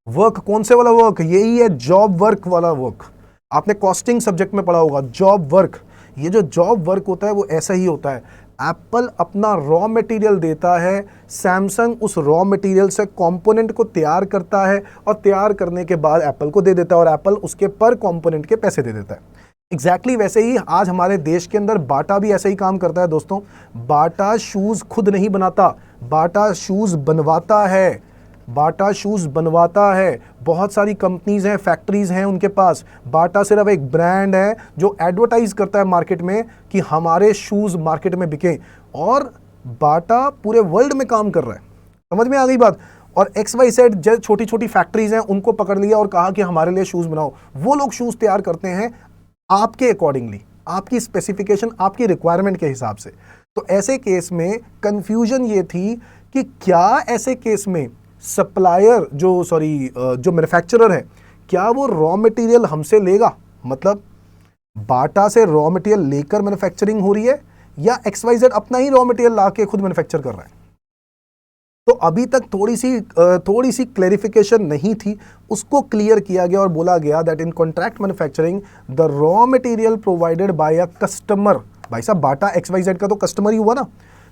वर्क कौन से वाला वर्क, यही है जॉब वर्क वाला वर्क। आपने कॉस्टिंग सब्जेक्ट में पढ़ा होगा जॉब वर्क। ये जो जॉब वर्क होता है वो ऐसा ही होता है, एप्पल अपना रॉ मटेरियल देता है, सैमसंग उस रॉ मटेरियल से कंपोनेंट को तैयार करता है और तैयार करने के बाद एप्पल को दे देता है और एप्पल उसके पर कंपोनेंट के पैसे दे देता है। एग्जैक्टली वैसे ही आज हमारे देश के अंदर बाटा भी ऐसे ही काम करता है दोस्तों। बाटा शूज खुद नहीं बनाता, बाटा शूज बनवाता है, बाटा शूज बनवाता है। बहुत सारी कंपनीज हैं, फैक्ट्रीज हैं उनके पास। बाटा सिर्फ एक ब्रांड है जो एडवर्टाइज करता है मार्केट में कि हमारे शूज मार्केट में बिके, और बाटा पूरे वर्ल्ड में काम कर रहा है। समझ में आ गई बात। और XYZ जो छोटी छोटी फैक्ट्रीज हैं उनको पकड़ लिया और कहा कि हमारे लिए शूज बनाओ। वो लोग शूज तैयार करते हैं आपके अकॉर्डिंगली, आपकी स्पेसिफिकेशन, आपकी रिक्वायरमेंट के हिसाब से। तो ऐसे केस में कंफ्यूजन ये थी कि क्या ऐसे केस में सप्लायर जो मैन्युफैक्चरर है, क्या वो रॉ मटेरियल हमसे लेगा, मतलब बाटा से रॉ मटेरियल लेकर मैन्युफैक्चरिंग हो रही है, या XYZ अपना ही रॉ मटेरियल ला के खुद मैन्युफैक्चर कर रहा है। तो अभी तक थोड़ी सी क्लैरिफिकेशन नहीं थी, उसको क्लियर किया गया और बोला गया that in contract manufacturing the raw material provided by a customer. भाई साहब बाटा XYZ का तो कस्टमर ही हुआ ना।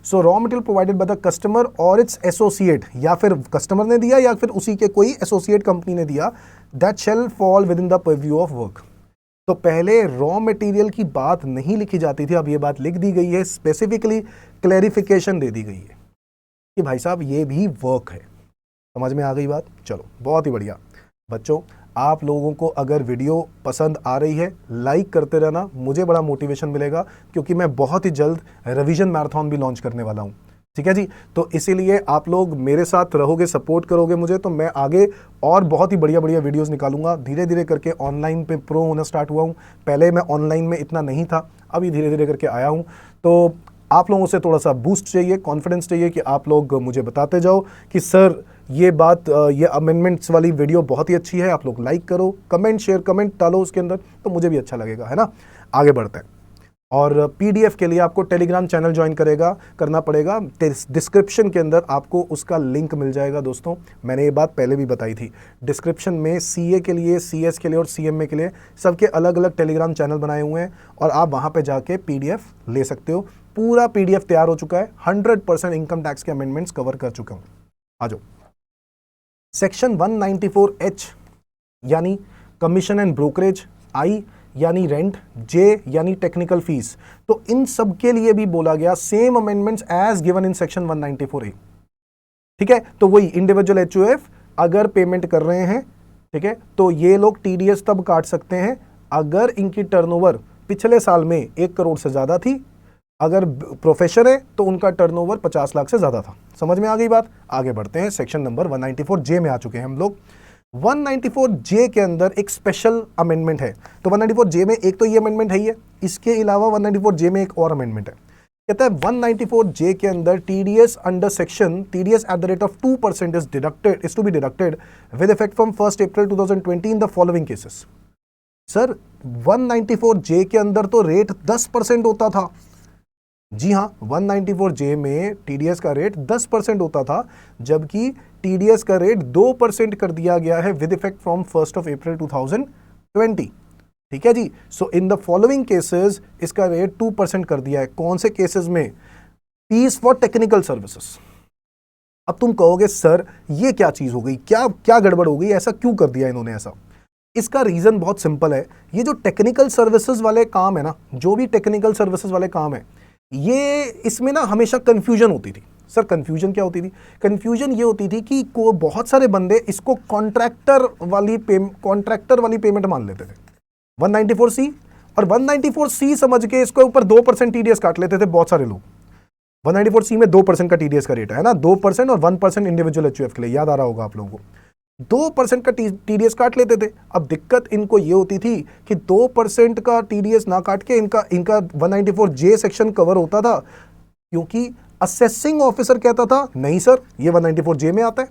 सो raw material provided by the customer और इट्स एसोसिएट, या फिर कस्टमर ने दिया या फिर उसी के कोई एसोसिएट कंपनी ने दिया, that shell fall with in the purview of work. तो पहले रॉ मटेरियल की बात नहीं लिखी जाती थी, अब ये बात लिख दी गई है, स्पेसिफिकली क्लैरिफिकेशन दे दी गई है कि भाई साहब ये भी वर्क है। समझ में आ गई बात। चलो बहुत ही बढ़िया बच्चों, आप लोगों को अगर वीडियो पसंद आ रही है लाइक करते रहना, मुझे बड़ा मोटिवेशन मिलेगा, क्योंकि मैं बहुत ही जल्द रिवीजन मैराथन भी लॉन्च करने वाला हूँ। ठीक है जी, तो इसीलिए आप लोग मेरे साथ रहोगे, सपोर्ट करोगे मुझे, तो मैं आगे और बहुत ही बढ़िया बढ़िया वीडियोस निकालूंगा। धीरे धीरे करके ऑनलाइन पे प्रो होना स्टार्ट हुआ हूँ, पहले मैं ऑनलाइन में इतना नहीं था, अभी धीरे धीरे करके आया हूँ। तो आप लोगों से थोड़ा सा बूस्ट चाहिए, कॉन्फिडेंस चाहिए कि आप लोग मुझे बताते जाओ कि सर ये अमेंडमेंट्स वाली वीडियो बहुत ही अच्छी है, आप लोग लाइक करो, कमेंट शेयर कमेंट डालो उसके अंदर, तो मुझे भी अच्छा लगेगा, है ना। आगे बढ़ते हैं। और PDF के लिए आपको टेलीग्राम चैनल ज्वाइन करना पड़ेगा। डिस्क्रिप्शन के अंदर आपको उसका लिंक मिल जाएगा दोस्तों। मैंने ये बात पहले भी बताई थी, डिस्क्रिप्शन में CA के लिए, CS के लिए और CMA के लिए सबके अलग अलग टेलीग्राम चैनल बनाए हुए हैं, और आप वहाँ पे जाके PDF ले सकते हो। पूरा PDF तैयार हो चुका है, 100% इनकम टैक्स के अमेंडमेंट्स कवर कर चुका हूँ। आ जाओ। सेक्शन 194H यानी कमीशन एंड ब्रोकरेज, I यानी रेंट, J यानी टेक्निकल फीस, तो इन सब के लिए भी बोला गया same amendments as given in section 194A। ठीक है, तो वही इंडिविजुअल HOF अगर पेमेंट कर रहे हैं, ठीक है, तो ये लोग TDS तब काट सकते हैं अगर इनकी टर्नओवर पिछले साल में 1 करोड़ से ज्यादा थी। अगर प्रोफेशर है तो उनका टर्नओवर 50 लाख से ज्यादा था। समझ में आ गई बात। आगे बढ़ते हैं, सेक्शन नंबर 194J में आ चुके हैं हम लोग। 194J के अंदर एक स्पेशल अमेंडमेंट है। तो 194J में एक तो ये अमेंडमेंट है ही है, इसके अलावा 194J में एक और अमेंडमेंट है। कहता है 194J के अंदर TDS under section TDS at the rate of 2% is to be deducted with effect from 1 April 2020 in the following cases. Sir 194J के अंदर तो रेट 10% होता था। जी हाँ, 194J में TDS का रेट 10% होता था, जबकि TDS का रेट 2% कर दिया गया है विद इफेक्ट फ्रॉम 1 अप्रैल 2020। ठीक है जी। सो इन द फॉलोइंग केसेस इसका रेट 2% कर दिया है। कौन से केसेस में? Fees for technical services. अब तुम कहोगे सर ये क्या चीज हो गई, क्या क्या गड़बड़ हो गई, ऐसा क्यों कर दिया इन्होंने ऐसा? इसका रीजन बहुत सिंपल है। ये जो टेक्निकल सर्विसेज वाले काम है ना, जो भी टेक्निकल सर्विसेज वाले काम है, ये इसमें ना हमेशा कंफ्यूजन होती थी। सर कंफ्यूजन क्या होती थी? कंफ्यूजन ये होती थी कि बहुत सारे बंदे इसको कॉन्ट्रैक्टर वाली पेमेंट मान लेते थे, 194C, और 194C समझ के इसके ऊपर 2% टीडीएस काट लेते थे बहुत सारे लोग। 194C में 2% का टीडीएस का रेट है ना, 2% और 1% इंडिविजुअल एचयूएफ के लिए, याद आ रहा होगा आप लोगों को। 2% का टीडीएस काट लेते थे। अब दिक्कत इनको ये होती थी कि 2% का टीडीएस ना काट के इनका 194J सेक्शन कवर होता था, क्योंकि असेसिंग ऑफिसर कहता था नहीं सर ये 194J में आता है,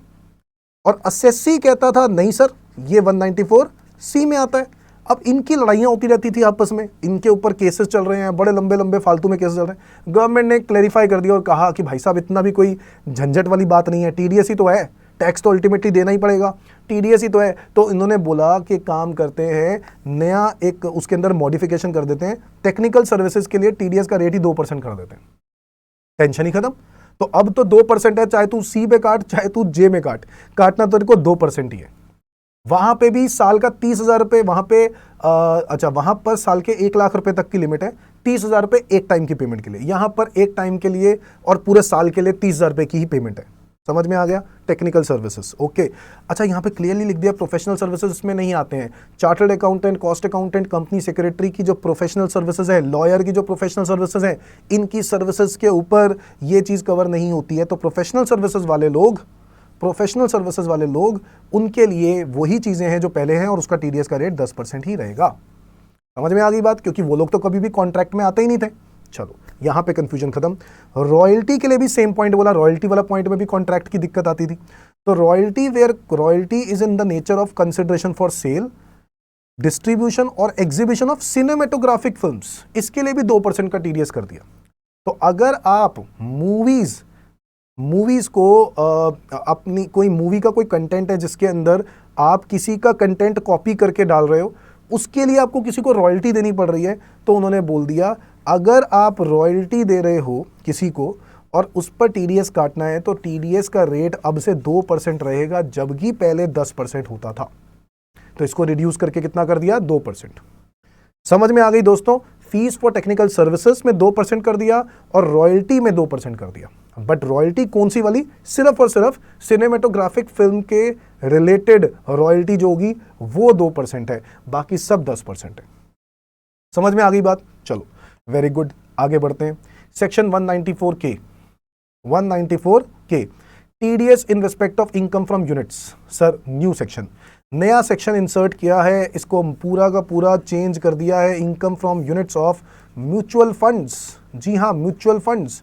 और असेसी कहता था नहीं सर ये 194C में आता है। अब इनकी लड़ाइयां होती रहती थी आपस में, इनके ऊपर केसेस चल रहे हैं, बड़े लंबे लंबे फालतू में केसेस चल रहे हैं। गवर्नमेंट ने क्लैरिफाई कर दिया और कहा कि भाई साहब इतना भी कोई झंझट वाली बात नहीं है, टीडीएस ही तो है, टैक्स तो अल्टीमेटली देना ही पड़ेगा, टीडीएस ही तो है। तो इन्होंने बोला कि काम करते हैं, नया एक उसके अंदर मॉडिफिकेशन कर देते हैं, टेक्निकल सर्विसेज के लिए टीडीएस का रेट ही 2% कर देते हैं, टेंशन ही खत्म। तो अब तो 2% है, चाहे तू सी पे काट चाहे तू जे में काटना तो इनको 2% ही है। वहां पे भी साल का 30,000 रुपए, वहां पे वहां पर साल के 1 लाख रुपए तक की लिमिट है, 30,000 रुपए एक टाइम की पेमेंट के लिए। यहां पर एक टाइम के लिए और पूरे साल के लिए 30,000 रुपए की ही पेमेंट है। समझ में आ गया? Technical services, okay. अच्छा, यहां पे क्लियरली लिख दिया प्रोफेशनल सर्विसेज इसमें नहीं आते हैं। Chartered accountant, cost accountant, company secretary की जो प्रोफेशनल सर्विसेज है, लॉयर की जो प्रोफेशनल सर्विसेज है, इनकी सर्विसेज के ऊपर ये चीज कवर नहीं होती है। तो प्रोफेशनल सर्विसेज वाले लोग उनके लिए वही चीजें हैं जो पहले हैं, और उसका टीडीएस का रेट 10% ही रहेगा। समझ में आ गई बात? क्योंकि वो लोग तो कभी भी कॉन्ट्रैक्ट में आते ही नहीं थे। चलो यहां पे कंफ्यूजन खत्म। रॉयल्टी के लिए भी सेम पॉइंट बोला, रॉयल्टी वाला पॉइंट में भी कॉन्ट्रैक्ट की दिक्कत आती थी। तो royalty is in the nature of consideration for sale, distribution और एग्जीबिशन ऑफ सिनेमेटोग्राफिक फिल्म्स, इसके लिए भी 2% का टीडीएस कर दिया। तो अगर आप मूवीज को अपनी कोई मूवी का कोई कंटेंट है जिसके अंदर आप किसी का कंटेंट कॉपी करके डाल रहे हो, उसके लिए आपको किसी को रॉयल्टी देनी पड़ रही है, तो उन्होंने बोल दिया अगर आप रॉयल्टी दे रहे हो किसी को और उस पर टीडीएस काटना है तो टीडीएस का रेट अब से 2% रहेगा, जबकि पहले 10% होता था। तो इसको रिड्यूस करके कितना कर दिया? 2%। समझ में आ गई दोस्तों? फीस फॉर टेक्निकल सर्विसेज में 2% कर दिया और रॉयल्टी में 2% कर दिया। बट रॉयल्टी कौन सी वाली? सिर्फ और सिर्फ सिनेमेटोग्राफिक फिल्म के रिलेटेड रॉयल्टी जो होगी वो 2% है, बाकी सब 10% है। समझ में आ गई बात? चलो वेरी गुड, आगे बढ़ते हैं। Section 194K TDS in respect of income from units. Sir new section, नया सेक्शन इंसर्ट किया है, इसको पूरा का पूरा चेंज कर दिया है। Income from units of mutual funds. जी हाँ, म्यूचुअल फंड्स।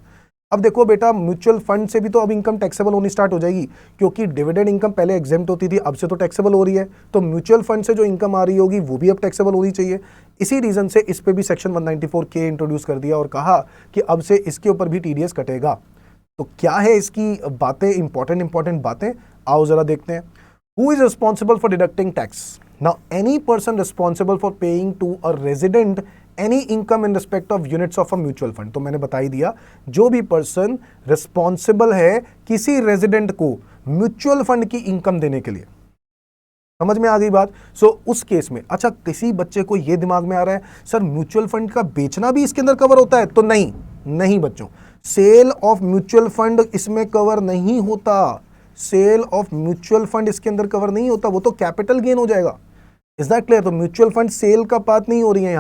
अब देखो बेटा, म्यूचुअल फंड से भी तो अब इनकम टैक्सेबल होनी स्टार्ट हो जाएगी, क्योंकि डिविडेंड इनकम पहले एग्जेम्प्ट होती थी, अब से तो टैक्सेबल हो रही है। तो म्यूचुअल फंड से जो इनकम आ रही होगी वो भी अब टैक्सेबल होनी चाहिए। इसी रीजन से इस पे भी सेक्शन 194K इंट्रोड्यूस कर दिया और कहा कि अब से इसके ऊपर भी टीडीएस कटेगा। तो क्या है इसकी बातें, इंपॉर्टेंट बातें, आओ जरा देखते हैं। Who is responsible for deducting tax? Now any person responsible for paying to a resident any income in respect of units of a mutual fund. तो मैंने बता ही दिया, जो भी पर्सन रिस्पॉन्सिबल है किसी रेजिडेंट को म्यूचुअल फंड की इनकम देने के लिए। समझ में आ गई बात? सो उस केस में, अच्छा किसी बच्चे को यह दिमाग में आ रहा है सर म्यूचुअल फंड का बेचना भी इसके अंदर कवर होता है? तो नहीं बच्चों, सेल ऑफ म्यूचुअल फंड इसमें कवर नहीं होता। सेल ऑफ म्यूचुअल फंड इसके अंदर कवर नहीं होता, वो तो कैपिटल गेन हो जाएगा। Is that clear? तो म्यूचुअल फंड सेल का बात नहीं हो रही है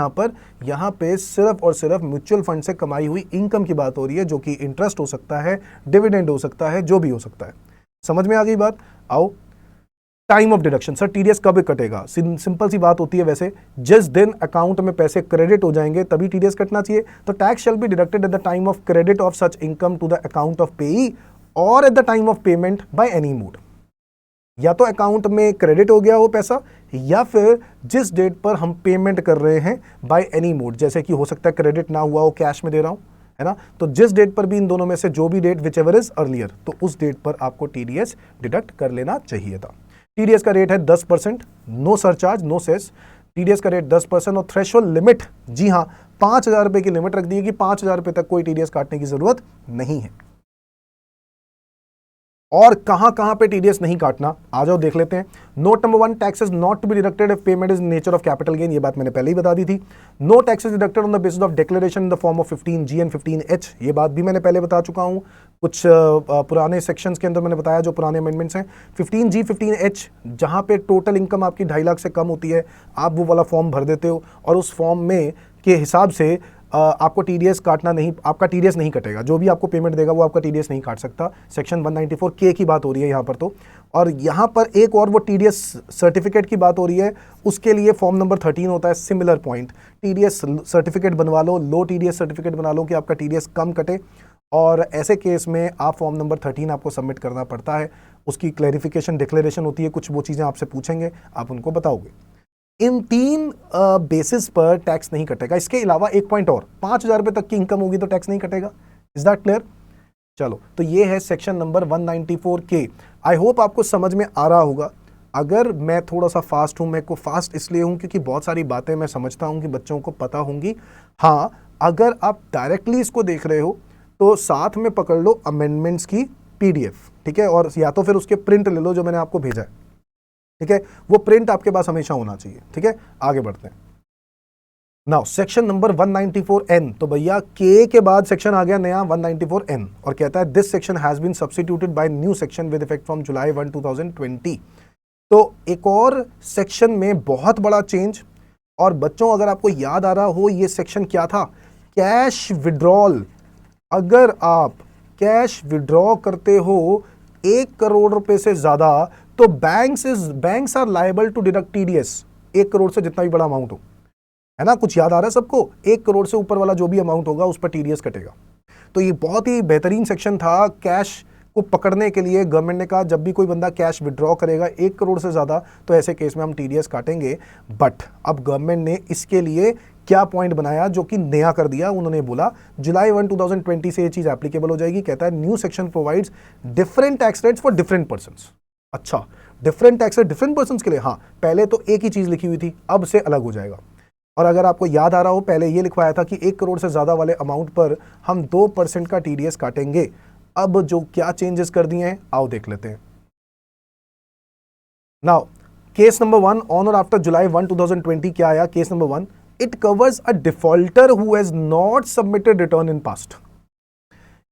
यहाँ पे सिर्फ और सिर्फ म्यूचुअल फंड से कमाई हुई इनकम की बात हो रही है, जो कि इंटरेस्ट हो सकता है, डिविडेंड हो सकता है, जो भी हो सकता है। समझ में आ गई बात? आओ, time of deduction. Sir TDS कब कटेगा? सिंपल सी बात होती है वैसे, जिस दिन अकाउंट में पैसे क्रेडिट हो जाएंगे तभी टीडीएस कटना चाहिए। तो tax shall be deducted at the time of credit of such income to the account of payee और at the time of payment by any mode. या तो अकाउंट में क्रेडिट हो गया वो पैसा, या फिर जिस डेट पर हम पेमेंट कर रहे हैं बाय एनी मोड, जैसे कि हो सकता है क्रेडिट ना हुआ हो, कैश में दे रहा हूं, है ना। तो जिस डेट पर भी इन दोनों में से जो भी date whichever is earlier, तो उस डेट पर आपको टीडीएस डिडक्ट कर लेना चाहिए था। टीडीएस का रेट है 10%, no surcharge no cess. TDS का रेट 10% और थ्रेशोल्ड लिमिट, जी हाँ, 5,000 रुपए की लिमिट रख दी है कि 5,000 रुपए तक कोई टीडीएस काटने की जरूरत नहीं है। और कहां कहां पे टीडीएस नहीं काटना, आ जाओ देख लेते हैं। Note number 1, tax is not to be deducted if payment is nature of capital gain, ये बात मैंने पहले ही बता दी थी। No tax is deducted on the basis of declaration in the form of 15G and 15H, ये बात भी मैंने पहले बता चुका हूं। कुछ पुराने सेक्शंस के अंदर मैंने बताया, जो पुराने अमेंडमेंट्स हैं। 15G 15H, जहां पे टोटल इनकम आपकी 2.5 लाख से कम होती है, आप वो वाला फॉर्म भर देते हो और उस फॉर्म में के हिसाब से आपको टीडीएस काटना नहीं, आपका टीडीएस नहीं कटेगा। जो भी आपको पेमेंट देगा वो आपका टीडीएस नहीं काट सकता। सेक्शन 194K की बात हो रही है यहाँ पर तो। और यहाँ पर एक और वो टीडीएस सर्टिफिकेट की बात हो रही है, उसके लिए फॉर्म नंबर 13 होता है। सिमिलर पॉइंट, टीडीएस सर्टिफिकेट बनवा लो, लो टीडीएस सर्टिफिकेट बना लो कि आपका टीडीएस कम कटे, और ऐसे केस में आप फॉर्म नंबर 13 आपको सबमिट करना पड़ता है। उसकी क्लैरिफिकेशन डिक्लेरेशन होती है, कुछ वो चीज़ें आपसे पूछेंगे, आप उनको बताओगे। इन 3 बेसिस पर टैक्स नहीं कटेगा। इसके अलावा एक पॉइंट और, 5,000 रुपए तक की इनकम होगी तो टैक्स नहीं कटेगा। Is that clear? चलो, तो ये है section number 194K। I hope आपको समझ में आ रहा होगा। अगर मैं थोड़ा सा फास्ट हूं, मैं को फास्ट इसलिए हूं क्योंकि बहुत सारी बातें मैं समझता हूं कि बच्चों को पता होंगी। हाँ, अगर आप डायरेक्टली इसको देख रहे हो तो साथ में पकड़ लो अमेंडमेंट्स की PDF, ठीक है, और या तो फिर उसके प्रिंट ले लो जो मैंने आपको भेजा है, ठीक है, वो प्रिंट आपके पास हमेशा होना चाहिए, ठीक है। आगे बढ़ते हैं। नाउ सेक्शन नंबर 194N, तो भैया के के बाद सेक्शन आ गया नया 194N, और कहता है this section has been substituted by new section with effect from July 1, 2020। तो एक और सेक्शन में बहुत बड़ा चेंज। और बच्चों, अगर आपको याद आ रहा हो ये सेक्शन क्या था, कैश विड्रॉल। अगर आप कैश विड्रॉ करते हो 1 करोड़ रुपए से ज्यादा, तो banks are liable to deduct TDS. 1 crore से जितना भी बड़ा अमाउंट हो, है ना, कुछ याद आ रहा है सबको? 1 करोड़ से ऊपर वाला जो भी अमाउंट होगा उस पर टीडीएस कटेगा। तो ये बहुत ही बेहतरीन सेक्शन था कैश को पकड़ने के लिए। गवर्नमेंट ने कहा जब भी कोई बंदा कैश विड्रॉ करेगा 1 करोड़ से ज्यादा, तो ऐसे केस में हम टीडीएस काटेंगे। बट अब गवर्नमेंट ने इसके लिए क्या पॉइंट बनाया जो कि नया कर दिया। उन्होंने बोला जुलाई 1, 2020 से ये चीज एप्लीकेबल हो जाएगी। कहता है new section provides different tax rates for different persons. अच्छा, different tax rate different persons के लिए? हाँ, पहले तो एक ही चीज लिखी हुई थी, अब से अलग हो जाएगा। और अगर आपको याद आ रहा हो, पहले ये लिखवाया था कि 1 करोड़ से ज्यादा वाले अमाउंट पर हम 2% का टीडीएस काटेंगे। अब जो क्या चेंजेस कर दिए हैं, आओ देख लेते हैं। नाउ केस नंबर 1, ऑन और आफ्टर जुलाई 1, 2020 क्या आया? Case number 1, it covers a defaulter who has not submitted return in past.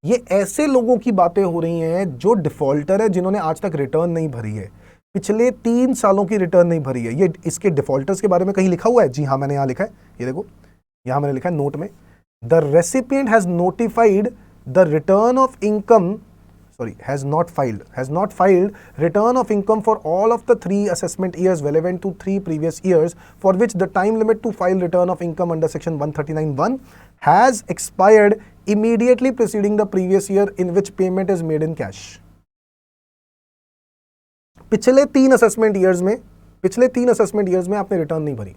ये ऐसे लोगों की बातें हो रही हैं जो डिफॉल्टर है, जिन्होंने आज तक रिटर्न नहीं भरी है, पिछले 3 सालों की रिटर्न नहीं भरी है। ये इसके डिफॉल्टर्स के बारे में कहीं लिखा हुआ है? जी हाँ, मैंने यहां लिखा है, ये देखो, यहां मैंने लिखा है नोट में, the recipient has notified the return of income, has not filed return of income for all of the 3 assessment years relevant to 3 previous years for which the time limit to file return of income under section 139(1) has expired immediately preceding the previous year in which payment is made in cash। पिछले 3 assessment years में आपने return नहीं भरी।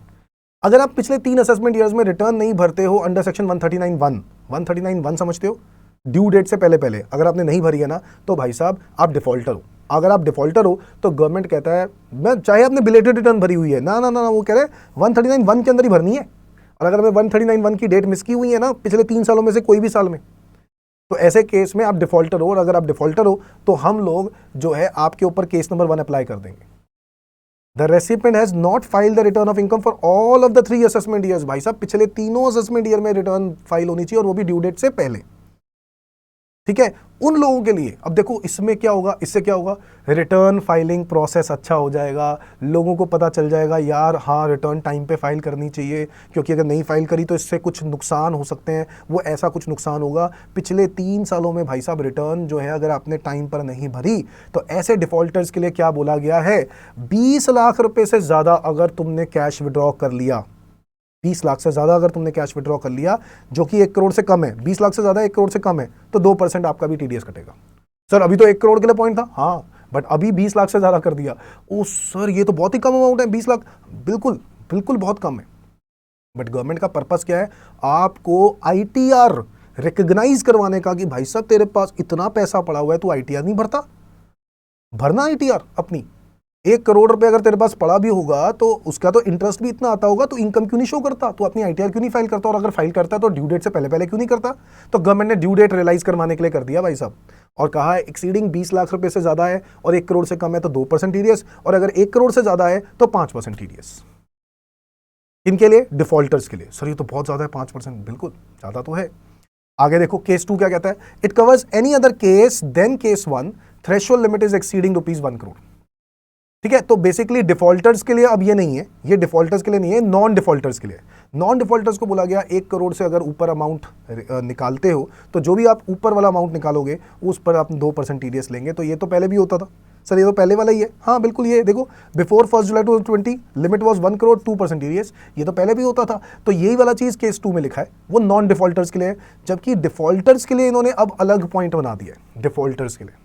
अगर आप पिछले 3 assessment years में return नहीं भरते हो अंडर सेक्शन 139(1) समझते हो, ड्यू डेट से पहले अगर आपने नहीं भरी है ना, तो भाई साहब आप डिफॉल्टर हो। अगर आप डिफॉल्टर हो तो गवर्नमेंट कहता है, मैं चाहे आपने बिलेटेड रिटर्न भरी हुई है ना, वो कह रहे हैं 139(1) के अंदर ही भरनी है। और अगर हमें 139(1) की डेट मिस की हुई है ना पिछले 3 सालों में से कोई भी साल में, तो ऐसे केस में आप डिफॉल्टर हो। और अगर आप डिफॉल्टर हो तो हम लोग जो है आपके ऊपर केस नंबर 1 अप्लाई कर देंगे। The recipient has not filed the return of income for all of the 3 assessment years. भाई साहब पिछले 3 असेसमेंट ईयर में रिटर्न फाइल होनी चाहिए, और वो भी ड्यू डेट से पहले, ठीक है, उन लोगों के लिए। अब देखो इसमें क्या होगा, इससे क्या होगा, रिटर्न फाइलिंग प्रोसेस अच्छा हो जाएगा, लोगों को पता चल जाएगा यार हाँ रिटर्न टाइम पे फाइल करनी चाहिए, क्योंकि अगर नहीं फाइल करी तो इससे कुछ नुकसान हो सकते हैं। वो ऐसा कुछ नुकसान होगा। पिछले 3 सालों में भाई साहब रिटर्न जो है अगर आपने टाइम पर नहीं भरी, तो ऐसे डिफॉल्टर्स के लिए क्या बोला गया है, 20 लाख रुपए से ज्यादा अगर तुमने कैश विड्रॉ कर लिया, 20 लाख से ज्यादा अगर तुमने कैश विड्रॉ कर लिया, जो कि 1 करोड़ से कम है, 20 लाख से ज्यादा 1 करोड़ से कम है, तो 2% आपका भी टीडीएस कटेगा। सर अभी तो 1 करोड़ के लिए पॉइंट था, हाँ, बट अभी 20 लाख से ज्यादा कर दिया। ओ सर ये तो बहुत ही कम अमाउंट है 20 लाख। बिल्कुल बिल्कुल बहुत कम है, बट गवर्नमेंट का पर्पस क्या है, आपको आईटीआर रिकॉग्नाइज करवाने का, कि भाई साहब तेरे पास इतना पैसा पड़ा हुआ है, तू आईटीआर नहीं भरता, भरना आईटीआर अपनी। 1 करोड़ रुपए अगर तेरे पास पड़ा भी होगा तो उसका तो इंटरेस्ट भी इतना आता होगा, तो इनकम क्यों नहीं शो करता, तो अपनी आईटीआर क्यों नहीं फाइल करता, और अगर फाइल करता है तो ड्यू डेट से पहले पहले क्यों नहीं करता। तो गवर्नमेंट ने ड्यू डेट रियलाइज करवाने के लिए कर दिया भाई साहब, और कहा है एक्सीडिंग 20 लाख रुपए से ज्यादा है और 1 करोड़ से कम है तो 2% टीडीएस, और अगर 1 करोड़ से ज्यादा है तो 5% टीडीएस। इनके लिए, डिफॉल्टर्स के लिए। सर ये तो बहुत ज्यादा है 5%, बिल्कुल ज्यादा तो है। आगे देखो केस 2 क्या कहता है, it covers any other case than case 1, threshold limit is exceeding ₹1 crore. ठीक है, तो बेसिकली डिफॉल्टर्स के लिए अब ये नहीं है, ये डिफॉल्टर्स के लिए नहीं है, नॉन डिफॉल्टर्स के लिए। नॉन डिफॉल्टर्स को बोला गया 1 करोड़ से अगर ऊपर अमाउंट निकालते हो तो जो भी आप ऊपर वाला अमाउंट निकालोगे उस पर आप 2% टीडीएस लेंगे। तो ये तो पहले भी होता था सर, ये तो पहले वाला ही है। हाँ बिल्कुल, ये देखो before 1 July 2020 limit was 1 crore 2% TDS, ये तो पहले भी होता था। तो यही वाला चीज केस 2 में लिखा है, वो नॉन डिफॉल्टर्स के लिए है, जबकि डिफॉल्टर्स के लिए इन्होंने अब अलग पॉइंट बना दिया है। डिफॉल्टर्स के लिए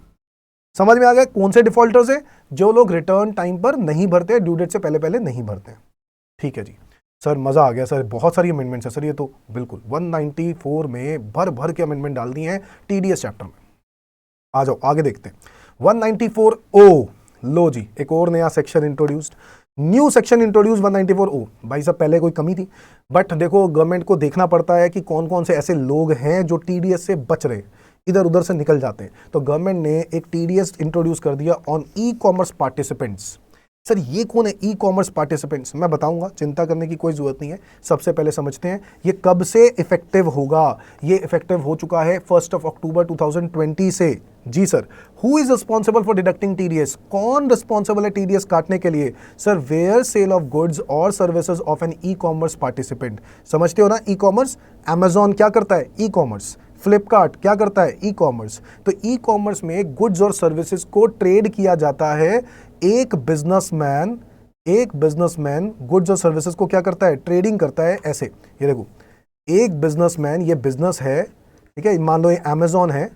समझ में आ गया कौन से डिफॉल्टर्स है, जो लोग रिटर्न टाइम पर नहीं भरते, ड्यू डेट से पहले पहले नहीं भरते। ठीक है जी सर, मजा आ गया सर, बहुत सारी अमेंडमेंट्स है सर, ये तो बिल्कुल 194 में भर भर के अमेंडमेंट डाल दी हैं टीडीएस चैप्टर में। आ जाओ आगे देखते हैं 194O। लो जी, एक और नया section introduced, new section introduce 194O। भाई साहब पहले कोई कमी थी, बट देखो गवर्नमेंट को देखना पड़ता है कि कौन कौन से ऐसे लोग हैं जो टीडीएस से बच रहे, इधर उधर से निकल जाते हैं। तो गवर्नमेंट ने एक टीडीएस इंट्रोड्यूस कर दिया on e commerce participants. Sir ये कौन है ई कॉमर्स पार्टिसिपेंट्स, मैं बताऊंगा, चिंता करने की कोई जरूरत नहीं है। सबसे पहले समझते हैं ये कब से इफेक्टिव होगा। ये इफेक्टिव हो चुका है 1 अक्टूबर 2020 से। जी sir, who is responsible for deducting TDS, कौन रिस्पॉन्सिबल है टीडीएस काटने के लिए। Sir where sale of goods और services of an e commerce participant. समझते हो ना, ई कॉमर्स, अमेजॉन क्या करता है, ई कॉमर्स। फ्लिपकार्ट क्या करता है, ई कॉमर्स। तो ई कॉमर्स में गुड्स और सर्विसेज को ट्रेड किया जाता है। एक बिजनेसमैन गुड्स और सर्विसेज को क्या करता है, ट्रेडिंग करता है। ऐसे ये देखो, एक बिजनेसमैन, ये बिजनेस है, ठीक है, मान लो ये अमेजॉन है,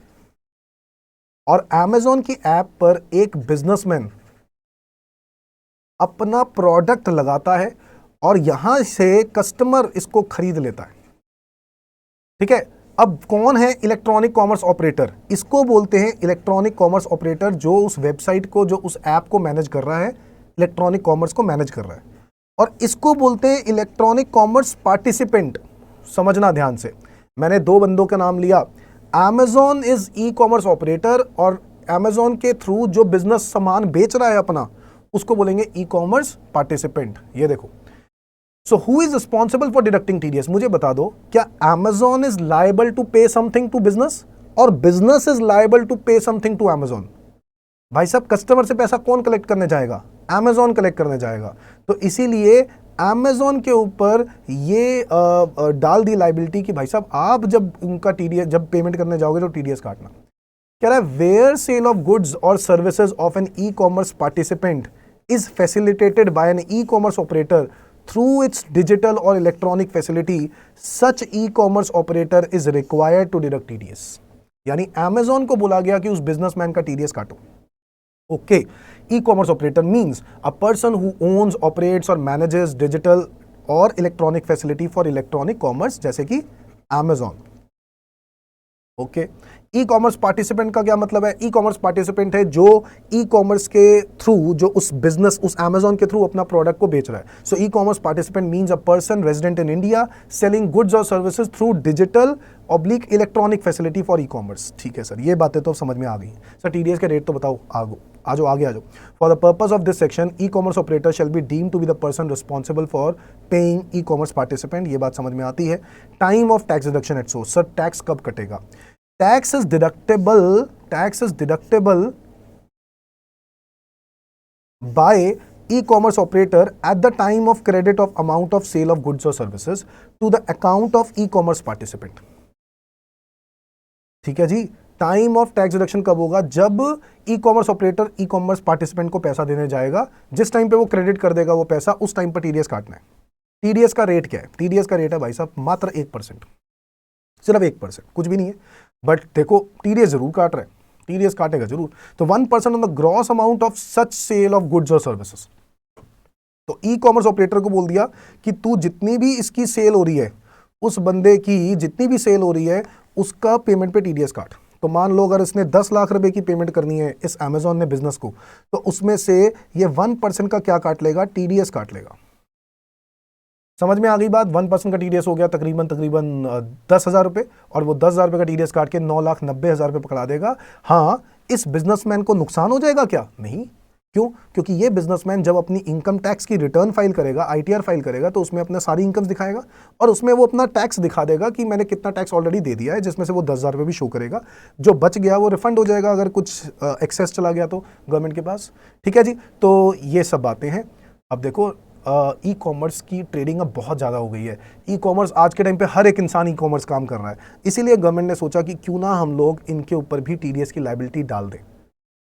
और अमेजॉन की ऐप पर एक बिजनेसमैन अपना प्रोडक्ट लगाता है और यहां से कस्टमर इसको खरीद लेता है। ठीक है, अब कौन है इलेक्ट्रॉनिक कॉमर्स ऑपरेटर, इसको बोलते हैं इलेक्ट्रॉनिक कॉमर्स ऑपरेटर, जो उस वेबसाइट को, जो उस ऐप को मैनेज कर रहा है, इलेक्ट्रॉनिक कॉमर्स को मैनेज कर रहा है। और इसको बोलते हैं इलेक्ट्रॉनिक कॉमर्स पार्टिसिपेंट। समझना ध्यान से, मैंने 2 बंदों का नाम लिया, Amazon is E commerce operator, और अमेजॉन के थ्रू जो बिजनेस सामान बेच रहा है अपना, उसको बोलेंगे ई कॉमर्स पार्टिसिपेंट। ये देखो, so who is responsible for deducting TDS, मुझे बता दो, क्या अमेजॉन इज लायबल टू पे समथिंग टू बिजनेस, और बिजनेस इज लायबल टू पे समथिंग टू अमेजॉन। भाई साहब कस्टमर से पैसा कौन कलेक्ट करने जाएगा, अमेजॉन कलेक्ट करने जाएगा। तो इसीलिए अमेजॉन के ऊपर ये डाल दी लाइबिलिटी कि भाई साहब आप जब उनका टीडीएस, जब पेमेंट करने जाओगे तो टीडीएस काटना। कह रहा है वेयर सेल ऑफ गुड्स और services of an e commerce participant is facilitated by an e commerce operator through its digital or electronic facility, such e-commerce operator is required to deduct TDS। यानी Amazon को बोला गया कि उस businessman का TDS काटो। Okay, e commerce operator means a person who owns, operates और manages digital और electronic facility for electronic commerce, जैसे कि Amazon। Okay, e commerce participant का क्या मतलब है, ई कॉमर्स पार्टिसिपेंट है जो ई कॉमर्स के थ्रू, जो उस बिजनेस, उस अमेजॉन के थ्रू अपना प्रोडक्ट को बेच रहा है। So e commerce participant means a person resident in India selling goods और services through digital oblique electronic facility for e commerce. ठीक है सर, ये बातें तो समझ में आ गई। सर टीडीएस के रेट तो बताओ, आ जाओ आगे आ जाओ। For the purpose of this section e commerce operator shall be deemed to be the person responsible for paying e commerce participant. ये बात समझ में आती है। Time of tax deduction at source, sir tax कब कटेगा। Tax is deductible by e-commerce operator at the time of credit of amount of sale of goods or services to the account of e-commerce participant। ठीक है जी, time of tax deduction कब होगा, जब ई commerce operator ई commerce participant को पैसा देने जाएगा, जिस टाइम पे वो क्रेडिट कर देगा वो पैसा, उस टाइम पर टीडीएस काटना है। टीडीएस का रेट क्या है, टीडीएस का रेट है भाई साहब मात्र 1%, सिर्फ 1%, कुछ भी नहीं है। बट देखो टीडीएस जरूर काट रहा है, टीडीएस काटेगा जरूर। तो 1% on the gross amount of such sale of goods और सर्विसेज। तो ई कॉमर्स ऑपरेटर को बोल दिया कि तू जितनी भी इसकी सेल हो रही है, उस बंदे की जितनी भी सेल हो रही है, उसका पेमेंट पे टीडीएस काट। तो मान लो अगर इसने 10 लाख रुपए की पेमेंट करनी है इस अमेजोन ने बिजनेस को, तो उसमें से ये 1% का क्या काट लेगा, टीडीएस काट लेगा। समझ में आ गई बात? 1% का टीडीएस हो गया तकरीबन 10,000 रुपए, और वो 10,000 रुपए का टीडीएस काट के 9,90,000 रुपए पकड़ा देगा। हाँ, इस बिजनेसमैन को नुकसान हो जाएगा क्या? नहीं। क्यों? क्योंकि ये बिजनेसमैन जब अपनी इनकम टैक्स की रिटर्न फाइल करेगा, आईटीआर फाइल करेगा, तो उसमें अपने सारी इनकम्स दिखाएगा और उसमें वो अपना टैक्स दिखा देगा कि मैंने कितना टैक्स ऑलरेडी दे दिया है, जिसमें से वो 10,000 रुपये भी शो करेगा। जो बच गया वो रिफंड हो जाएगा अगर कुछ एक्सेस चला गया तो गवर्नमेंट के पास। ठीक है जी, तो ये सब बातें हैं। अब देखो, ई कॉमर्स की ट्रेडिंग अब बहुत ज़्यादा हो गई है। ई कॉमर्स आज के टाइम पे हर एक इंसान ई कॉमर्स काम कर रहा है, इसीलिए गवर्नमेंट ने सोचा कि क्यों ना हम लोग इनके ऊपर भी टीडीएस की लायबिलिटी डाल दें।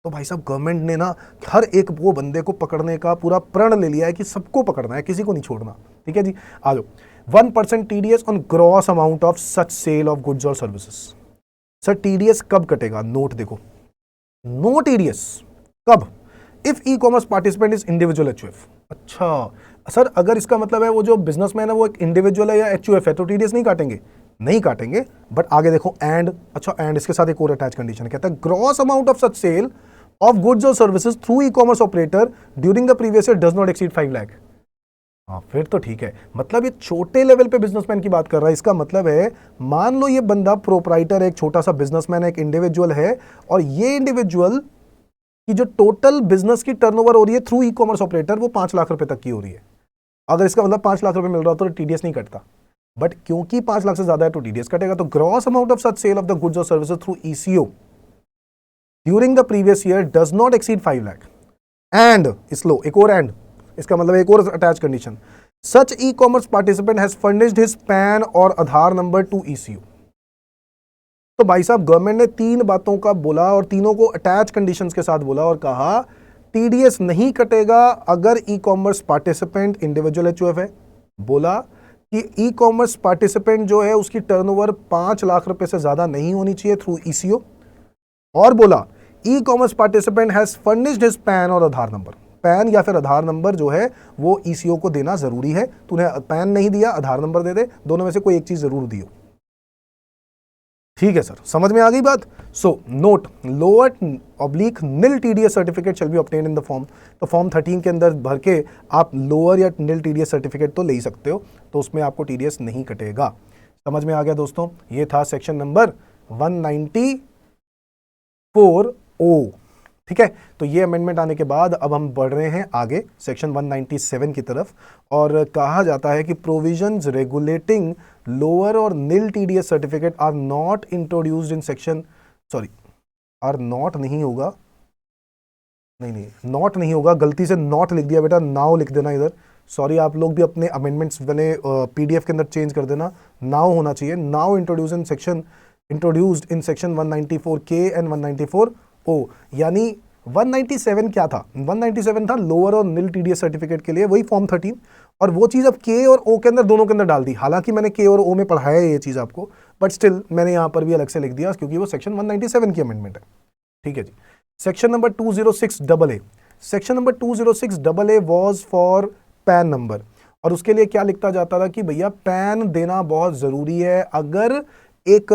तो भाई साहब, गवर्नमेंट ने ना हर एक वो बंदे को पकड़ने का पूरा प्रण ले लिया है कि सबको पकड़ना है, किसी को नहीं छोड़ना। ठीक है जी, आ जाओ। 1% TDS on gross amount of such sale of goods और सर्विसेज। सर टीडीएस कब कटेगा? नोट देखो, नो टीडीएस कब? If e commerce participant is individual HUF. अच्छा सर, अगर इसका मतलब है वो जो बिजनेसमैन है वो एक इंडिविजुअल है या एचयूएफ है तो टीडीएस नहीं काटेंगे? नहीं काटेंगे। बट आगे देखो, एंड, अच्छा एंड इसके साथ एक और अटैच कंडीशन कहता है gross amount of such sale of goods और services through e commerce operator during the previous year does not exceed 5 lakh. हाँ, फिर तो ठीक है। मतलब ये छोटे लेवल पे बिजनेसमैन की बात कर रहा है। इसका मतलब है मान लो ये बंदा प्रोप्राइटर, एक छोटा सा बिजनेसमैन है, एक इंडिविजुअल है, और ये इंडिविजुअल की जो टोटल बिजनेस की टर्नओवर हो रही है थ्रू ई कॉमर्स ऑपरेटर वो 5 लाख रुपए तक की हो रही है। अगर इसका मतलब 5 लाख रुपए मिल रहा हो तो टीडीएस नहीं कटता, बट क्योंकि 5 लाख से ज्यादा है तो टीडीएस कटेगा। तो gross amount of such sale of the goods और services through ECO during the previous year does not exceed 5 lakh. And इसलो एक और एंड, इसका मतलब एक और attach condition, such e commerce participant has furnished his PAN और आधार नंबर टू ईसीओ। तो भाई साहब, गवर्नमेंट ने 3 बातों का बोला और तीनों को अटैच कंडीशंस के साथ बोला और कहा टीडीएस नहीं कटेगा अगर ई कॉमर्स पार्टिसिपेंट इंडिविजुअल एचयूएफ है। बोला कि ई कॉमर्स पार्टिसिपेंट जो है उसकी टर्नओवर 5 लाख रुपए से ज्यादा नहीं होनी चाहिए थ्रू ईसीओ। और बोला ई commerce participant has furnished his PAN और आधार नंबर। पैन या फिर आधार नंबर जो है वो ईसीओ को देना जरूरी है। तूने पैन नहीं दिया, आधार नंबर दे दे, दोनों में से कोई एक चीज जरूर दियो। ठीक है सर, समझ में आ गई बात? So note, lower oblique nil TDS certificate shall be obtained in the form. तो फॉर्म 13 के अंदर भर के आप लोअर या निल टीडीएस सर्टिफिकेट तो ले ही सकते हो, तो उसमें आपको टीडीएस नहीं कटेगा। समझ में आ गया दोस्तों? ये था सेक्शन नंबर 194O। ठीक है, तो ये अमेंडमेंट आने के बाद अब हम बढ़ रहे हैं आगे सेक्शन 197 की तरफ, और कहा जाता है कि प्रोविजंस रेगुलेटिंग लोअर और nil TDS certificate are not introduced in section, sorry are not नहीं होगा, नहीं नॉट नहीं होगा, गलती से नॉट लिख दिया बेटा, नाउ लिख देना इधर। सॉरी, आप लोग भी अपने अमेंडमेंट्स बने पीडीएफ के अंदर चेंज कर देना, नाउ होना चाहिए। Now introduced in section 194K and 194O। यानी 197 क्या था? 197 था लोअर और निल टीडीएस सर्टिफिकेट के लिए, वही फॉर्म 13, और वो चीज़ अब के और ओ के अंदर दोनों के अंदर डाल दी। हालांकि मैंने के और ओ में पढ़ाया है ये चीज़ आपको, बट स्टिल मैंने यहाँ पर भी अलग से लिख दिया क्योंकि वो सेक्शन 197 की अमेंडमेंट है। ठीक है जी। Section number 206AA, section number 206AA was for PAN number, और उसके लिए क्या लिखता जाता था कि भैया पैन देना बहुत ज़रूरी है। अगर एक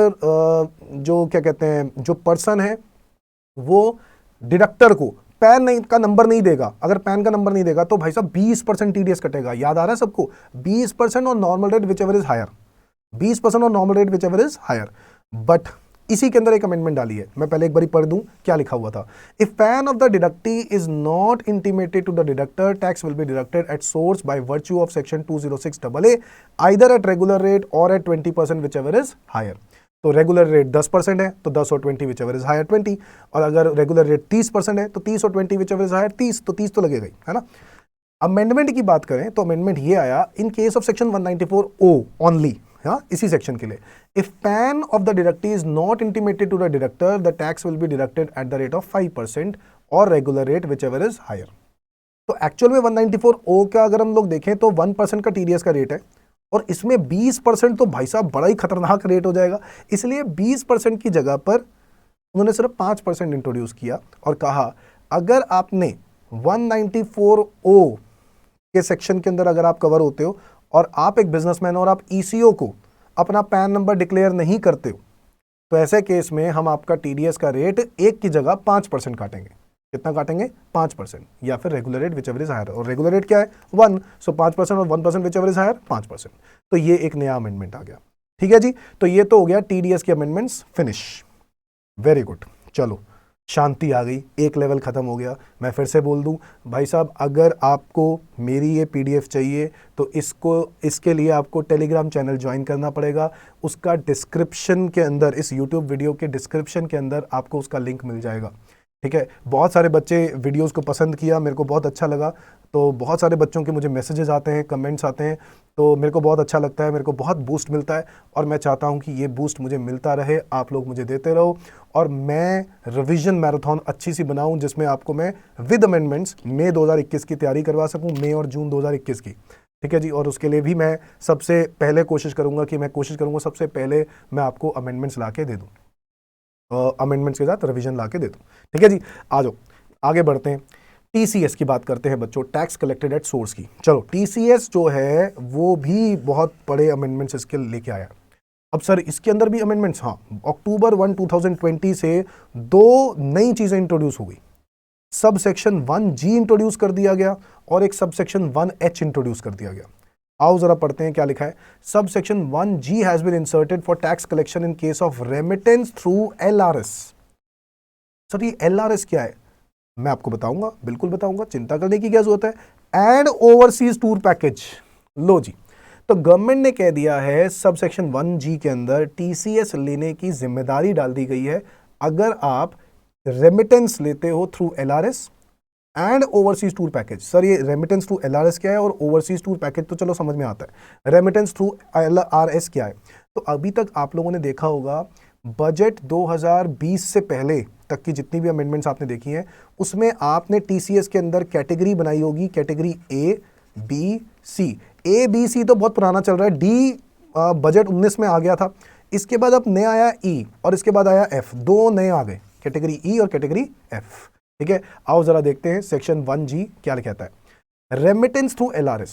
जो क्या कहते हैं, जो पर्सन है वो डिडक्टर को पैन नहीं का नंबर नहीं देगा, अगर पैन का नंबर नहीं देगा तो भाई साहब 20% टीडीएस कटेगा। याद आ रहा है सबको? 20% और normal rate whichever is higher, 20% और normal rate whichever is higher. But इसी के अंदर एक अमेंडमेंट डाली है, मैं पहले एक बार पढ़ दूं क्या लिखा हुआ था। If PAN of the deductee is not intimated to the deductor, tax will be deducted at source by virtue of section 206AA either at regular rate और at 20% whichever is higher. तो regular rate 10% है तो 10 और 20 whichever is higher 20, और अगर regular rate 30% है तो 30 और 20 विच एवर इज हायर 30, तो 30 तो लगेगा ही, है ना। अमेंडमेंट की बात करें तो अमेंडमेंट ये आया in case of section 194O only, हाँ, इसी सेक्शन के लिए। If PAN of the deductee is not intimated to the deductor, the tax will be deducted at the rate of 5% और regular rate whichever is higher. तो actual में 194O का अगर हम लोग देखें तो 1% का टीडीएस का रेट है, और इसमें 20% तो भाई साहब बड़ा ही खतरनाक रेट हो जाएगा। इसलिए 20% की जगह पर उन्होंने सिर्फ 5% इंट्रोड्यूस किया और कहा अगर आपने 194O के सेक्शन के अंदर अगर आप कवर होते हो और आप एक बिजनेसमैन और आप ईसीओ को अपना पैन नंबर डिक्लेयर नहीं करते हो, तो ऐसे केस में हम आपका टीडीएस का रेट 1 की जगह 5% काटेंगे। कितना काटेंगे? 5%, या फिर regular rate whichever is higher, और रेगुलर रेट क्या है? 1, सो 5% और 1% विच एवर इज हायर 5%। तो ये एक नया अमेंडमेंट आ गया। ठीक है जी, तो ये तो हो गया टीडीएस के अमेंडमेंट्स फिनिश। वेरी गुड, चलो शांति आ गई, एक लेवल खत्म हो गया। मैं फिर से बोल दूं भाई साहब, अगर आपको मेरी ये पीडीएफ चाहिए तो इसके लिए आपको टेलीग्राम चैनल ज्वाइन करना पड़ेगा। उसका डिस्क्रिप्शन के अंदर, इस यूट्यूब वीडियो के डिस्क्रिप्शन के अंदर आपको उसका लिंक मिल जाएगा। ठीक है, बहुत सारे बच्चे वीडियोस को पसंद किया, मेरे को बहुत अच्छा लगा। तो बहुत सारे बच्चों के मुझे मैसेजेस आते हैं, कमेंट्स आते हैं, तो मेरे को बहुत अच्छा लगता है, मेरे को बहुत बूस्ट मिलता है। और मैं चाहता हूं कि ये बूस्ट मुझे मिलता रहे, आप लोग मुझे देते रहो, और मैं रिवीजन मैराथन अच्छी सी बनाऊं जिसमें आपको मैं विद अमेंडमेंट्स मई 2021 की तैयारी करवा सकूं, मई और जून 2021 की। ठीक है जी, और उसके लिए भी मैं सबसे पहले कोशिश करूंगा सबसे पहले मैं आपको अमेंडमेंट्स ला के दे दूँ, अमेंडमेंट्स के साथ रिवीजन ला के दे दूँ। ठीक है जी, आ जाओ आगे बढ़ते हैं। टीसीएस की बात करते हैं बच्चों, टैक्स कलेक्टेड एट सोर्स की। चलो टीसीएस जो है वो भी बहुत बड़े अमेंडमेंट्स इसके लेके आया। अब सर इसके अंदर भी अमेंडमेंट्स, हाँ, अक्टूबर 1, 2020 से 2 नई चीजें इंट्रोड्यूस हो गई। सब सेक्शन 1G इंट्रोड्यूस कर दिया गया और एक सब सेक्शन 1H इंट्रोड्यूस कर दिया गया। आओ जरा पढ़ते हैं क्या लिखा है। Sub section 1G has been inserted for tax collection in case of remittance through LRS। Sir ये LRS क्या है? मैं आपको बताऊंगा, बिल्कुल बताऊंगा, चिंता करने की क्या जरूरत है। And overseas tour package. लो जी, तो गवर्नमेंट ने कह दिया है सब सेक्शन 1G के अंदर टीसीएस लेने की जिम्मेदारी डाल दी गई है अगर आप रेमिटेंस लेते हो through LRS and overseas tour package. Sir ये रेमिटेंस थ्रू LRS क्या है और ओवरसीज टूर पैकेज तो चलो समझ में आता है, रेमिटेंस थ्रू LRS क्या है? तो अभी तक आप लोगों ने देखा होगा बजट 2020 से पहले तक की जितनी भी अमेंडमेंट्स आपने देखी हैं उसमें आपने टीसीएस के अंदर कैटेगरी बनाई होगी, category A, B, C। A, B, C तो बहुत पुराना चल रहा है, D बजट 19 में आ गया था। इसके बाद अब नया आया E और इसके बाद आया F, 2 नए आ गए, कैटेगरी E और कैटेगरी F। ठीक है, आओ जरा देखते हैं सेक्शन 1G क्या कहता है। Remittance through LRS,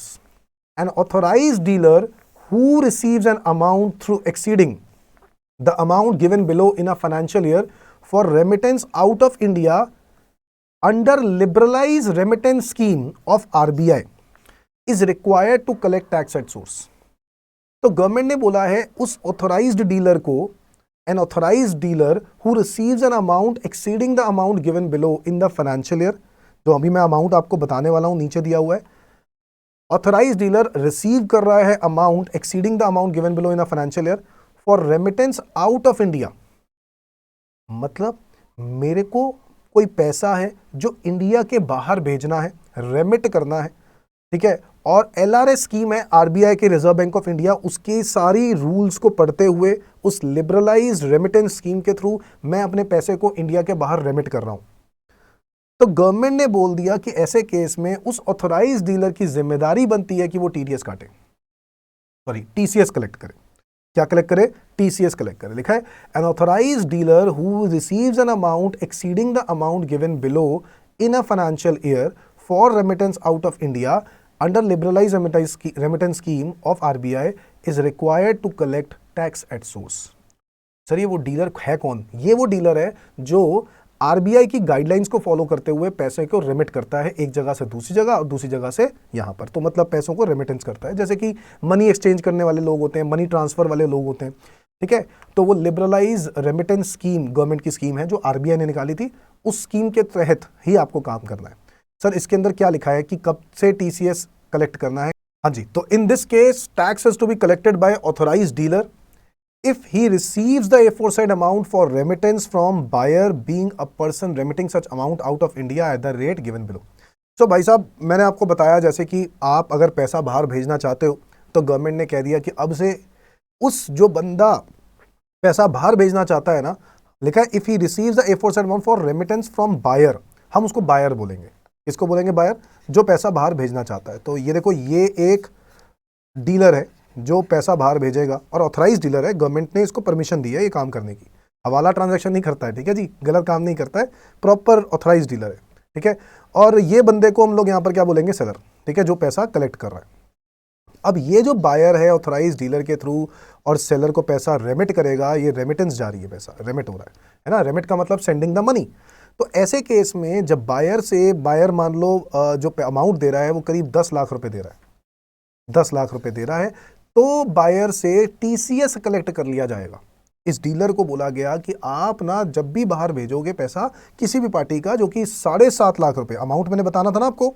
an authorised dealer who receives an amount through exceeding the amount given below in a financial year for remittance out of India under liberalized remittance scheme of RBI is required to collect tax at source। तो government ने बोला है उस authorised dealer को, an authorized dealer who receives an amount exceeding the amount given below in the financial year, जो अभी मैं amount आपको बताने वाला हूं नीचे दिया हुआ है। ऑथोराइज्ड डीलर रिसीव कर रहा है amount exceeding the amount given below in a financial year for remittance out of India. मतलब मेरे को कोई पैसा है जो इंडिया के बाहर भेजना है, रेमिट करना है, ठीक है, और LRS स्कीम है आरबीआई के, रिजर्व बैंक ऑफ इंडिया, उसकी सारी रूल्स को पढ़ते हुए उस लिबरलाइज्ड रेमिटेंस स्कीम के थ्रू मैं अपने पैसे को इंडिया के बाहर रेमिट कर रहा हूं। तो गवर्नमेंट ने बोल दिया कि ऐसे केस में उस ऑथोराइज्ड डीलर की जिम्मेदारी बनती है कि वो टीडीएस काटे, सॉरी टीसीएस कलेक्ट करे। क्या कलेक्ट करे? टीसीएस कलेक्ट करे। लिखा है an authorised dealer who receives an amount exceeding the amount given below in a financial year for remittance out of India under liberalised remittance scheme of RBI is required to collect tax at source. Sir ये वो dealer है कौन? ये वो dealer है जो RBI की guidelines को फॉलो करते हुए पैसे को रेमिट करता है एक जगह से दूसरी जगह और दूसरी जगह से यहां पर। तो मतलब पैसों को रेमिटेंस करता है, जैसे कि मनी एक्सचेंज करने वाले लोग होते हैं, मनी ट्रांसफर वाले लोग होते हैं, ठीक है। तो वो लिबरलाइज रेमिटेंस स्कीम गवर्नमेंट की स्कीम है जो आरबीआई ने निकाली थी, उस स्कीम के तहत ही आपको काम करना है। सर इसके अंदर क्या लिखा है कि कब से टीसीएस कलेक्ट करना है? हाँ जी, तो in this case tax has to be collected by authorised dealer if he receives the aforesaid amount for remittance from buyer being a person remitting such amount out of India at the rate given below। तो भाई साहब मैंने आपको बताया जैसे कि आप अगर पैसा बाहर भेजना चाहते हो तो गवर्नमेंट ने कह दिया कि अब से उस जो बंदा पैसा बाहर भेजना चाहता है ना, लिखा है if he receives the aforesaid amount for remittance from buyer, हम उसको बायर बोलेंगे। किसको बोलेंगे? बायर, जो पैसा बाहर भेजना चाहता है। तो ये देखो ये एक डीलर है जो पैसा बाहर भेजेगा और ऑथराइज्ड डीलर है, गवर्नमेंट ने इसको परमिशन दी है ये काम करने की। हवाला ट्रांजैक्शन नहीं करता है, ठीक है जी, गलत काम नहीं करता है, प्रॉपर ऑथराइज्ड डीलर है, ठीक है। और ये बंदे को हम लोग यहाँ पर क्या बोलेंगे? सेलर, ठीक है, जो पैसा कलेक्ट कर रहा है। अब ये जो बायर है ऑथराइज डीलर के थ्रू और सेलर को पैसा रेमिट करेगा, ये रेमिटेंस जा रही है, पैसा रेमिट हो रहा है ना। रेमिट का मतलब सेंडिंग द मनी। तो ऐसे केस में जब बायर मान लो जो अमाउंट दे रहा है वो करीब 10 लाख रुपए दे रहा है, 10 लाख रुपए दे रहा है, तो बायर से टीसीएस कलेक्ट कर लिया जाएगा। इस डीलर को बोला गया कि आप ना जब भी बाहर भेजोगे पैसा किसी भी पार्टी का जो कि 7.5 लाख रुपए अमाउंट मैंने बताना था ना आपको,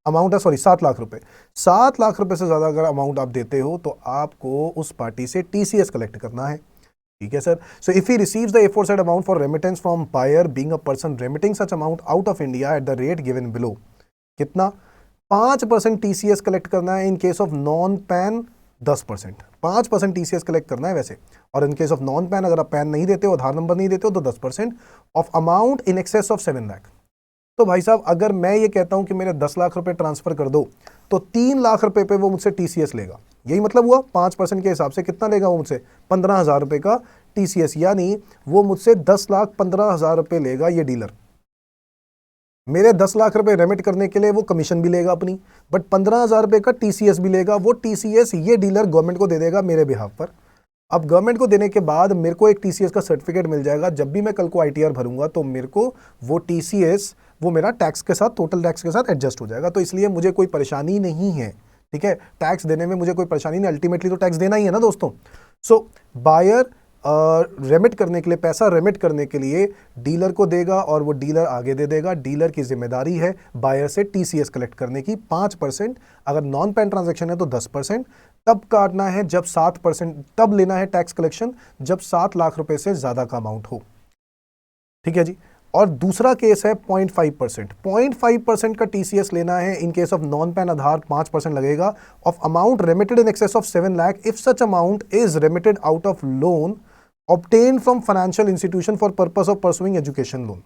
अमाउंट है, सॉरी 7 लाख रुपए, 7 लाख रुपए से ज्यादा अगर अमाउंट आप देते हो तो आपको उस पार्टी से टीसीएस कलेक्ट करना है। ठीक है sir. So if he receives the aforesaid amount for remittance from buyer being a person remitting such amount out of India at the rate given below, कितना 5% टीसीएस कलेक्ट करना है। In case of non PAN 10%, 5% TCS collect करना है वैसे। और in case of non PAN, अगर आप pan नहीं देते हो, आधार नंबर नहीं देते हो, तो 10% of amount in excess of 7 lakh. तो भाई साहब अगर मैं ये कहता हूं कि मेरे 10 लाख रुपए ट्रांसफर कर दो, तो 3 लाख रुपए पे वो मुझसे टीसीएस लेगा। यही मतलब हुआ, 5% के हिसाब से कितना लेगा वो मुझसे, 15,000 रुपए का टीसीएस, यानी वो मुझसे 10,15,000 रुपए लेगा ये डीलर। मेरे 10 लाख रुपए रेमिट करने के लिए वो कमीशन भी लेगा अपनी, बट 15,000 रुपए का टीसीएस भी लेगा। वो टीसीएस ये डीलर गवर्नमेंट को दे देगा मेरे बिहाफ पर। अब गवर्नमेंट को देने के बाद मेरे को एक टीसीएस का सर्टिफिकेट मिल जाएगा। जब भी मैं कल को आईटीआर भरूंगा तो मेरे को वो टीसीएस वो मेरा टैक्स के साथ, टोटल टैक्स के साथ एडजस्ट हो जाएगा। तो इसलिए मुझे कोई परेशानी नहीं है, ठीक है, टैक्स देने में मुझे कोई परेशानी नहीं, अल्टीमेटली तो टैक्स देना ही है ना दोस्तों। सो बायर रेमिट करने के लिए, पैसा रेमिट करने के लिए डीलर को देगा और वो डीलर आगे दे देगा। डीलर की जिम्मेदारी है बायर से टीसीएस कलेक्ट करने की 5%, अगर नॉन पैन ट्रांजैक्शन है तो 10%। तब काटना है जब 7%, तब लेना है टैक्स कलेक्शन जब 7 लाख रुपए से ज्यादा का अमाउंट हो। ठीक है जी। और दूसरा केस है 0.5%, 0.5% का टीसीएस लेना है in case of non PAN Aadhaar 5% लगेगा of amount remitted in excess of 7 lakh if such amount is remitted out of loan obtained from financial institution for purpose of pursuing education loan।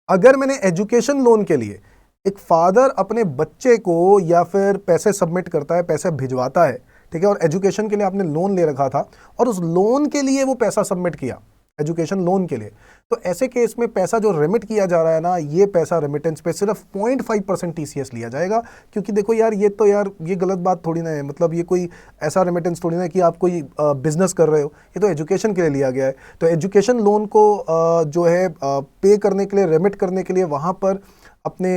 अगर मैंने education loan के लिए एक father अपने बच्चे को या फिर पैसे सबमिट करता है, पैसे भिजवाता है, ठीक है, और एजुकेशन के लिए आपने लोन ले रखा था और उस लोन के लिए वो पैसा सबमिट किया, एजुकेशन लोन के लिए, तो ऐसे केस में पैसा जो रेमिट किया जा रहा है ना, ये पैसा रेमिटेंस पे सिर्फ 0.5% टीसीएस लिया जाएगा। क्योंकि देखो यार, ये तो यार ये गलत बात थोड़ी ना है, मतलब ये कोई ऐसा रेमिटेंस थोड़ी ना है कि आप कोई बिजनेस कर रहे हो, ये तो एजुकेशन के लिए लिया गया है। तो एजुकेशन लोन को जो है पे करने के लिए, रेमिट करने के लिए वहाँ पर अपने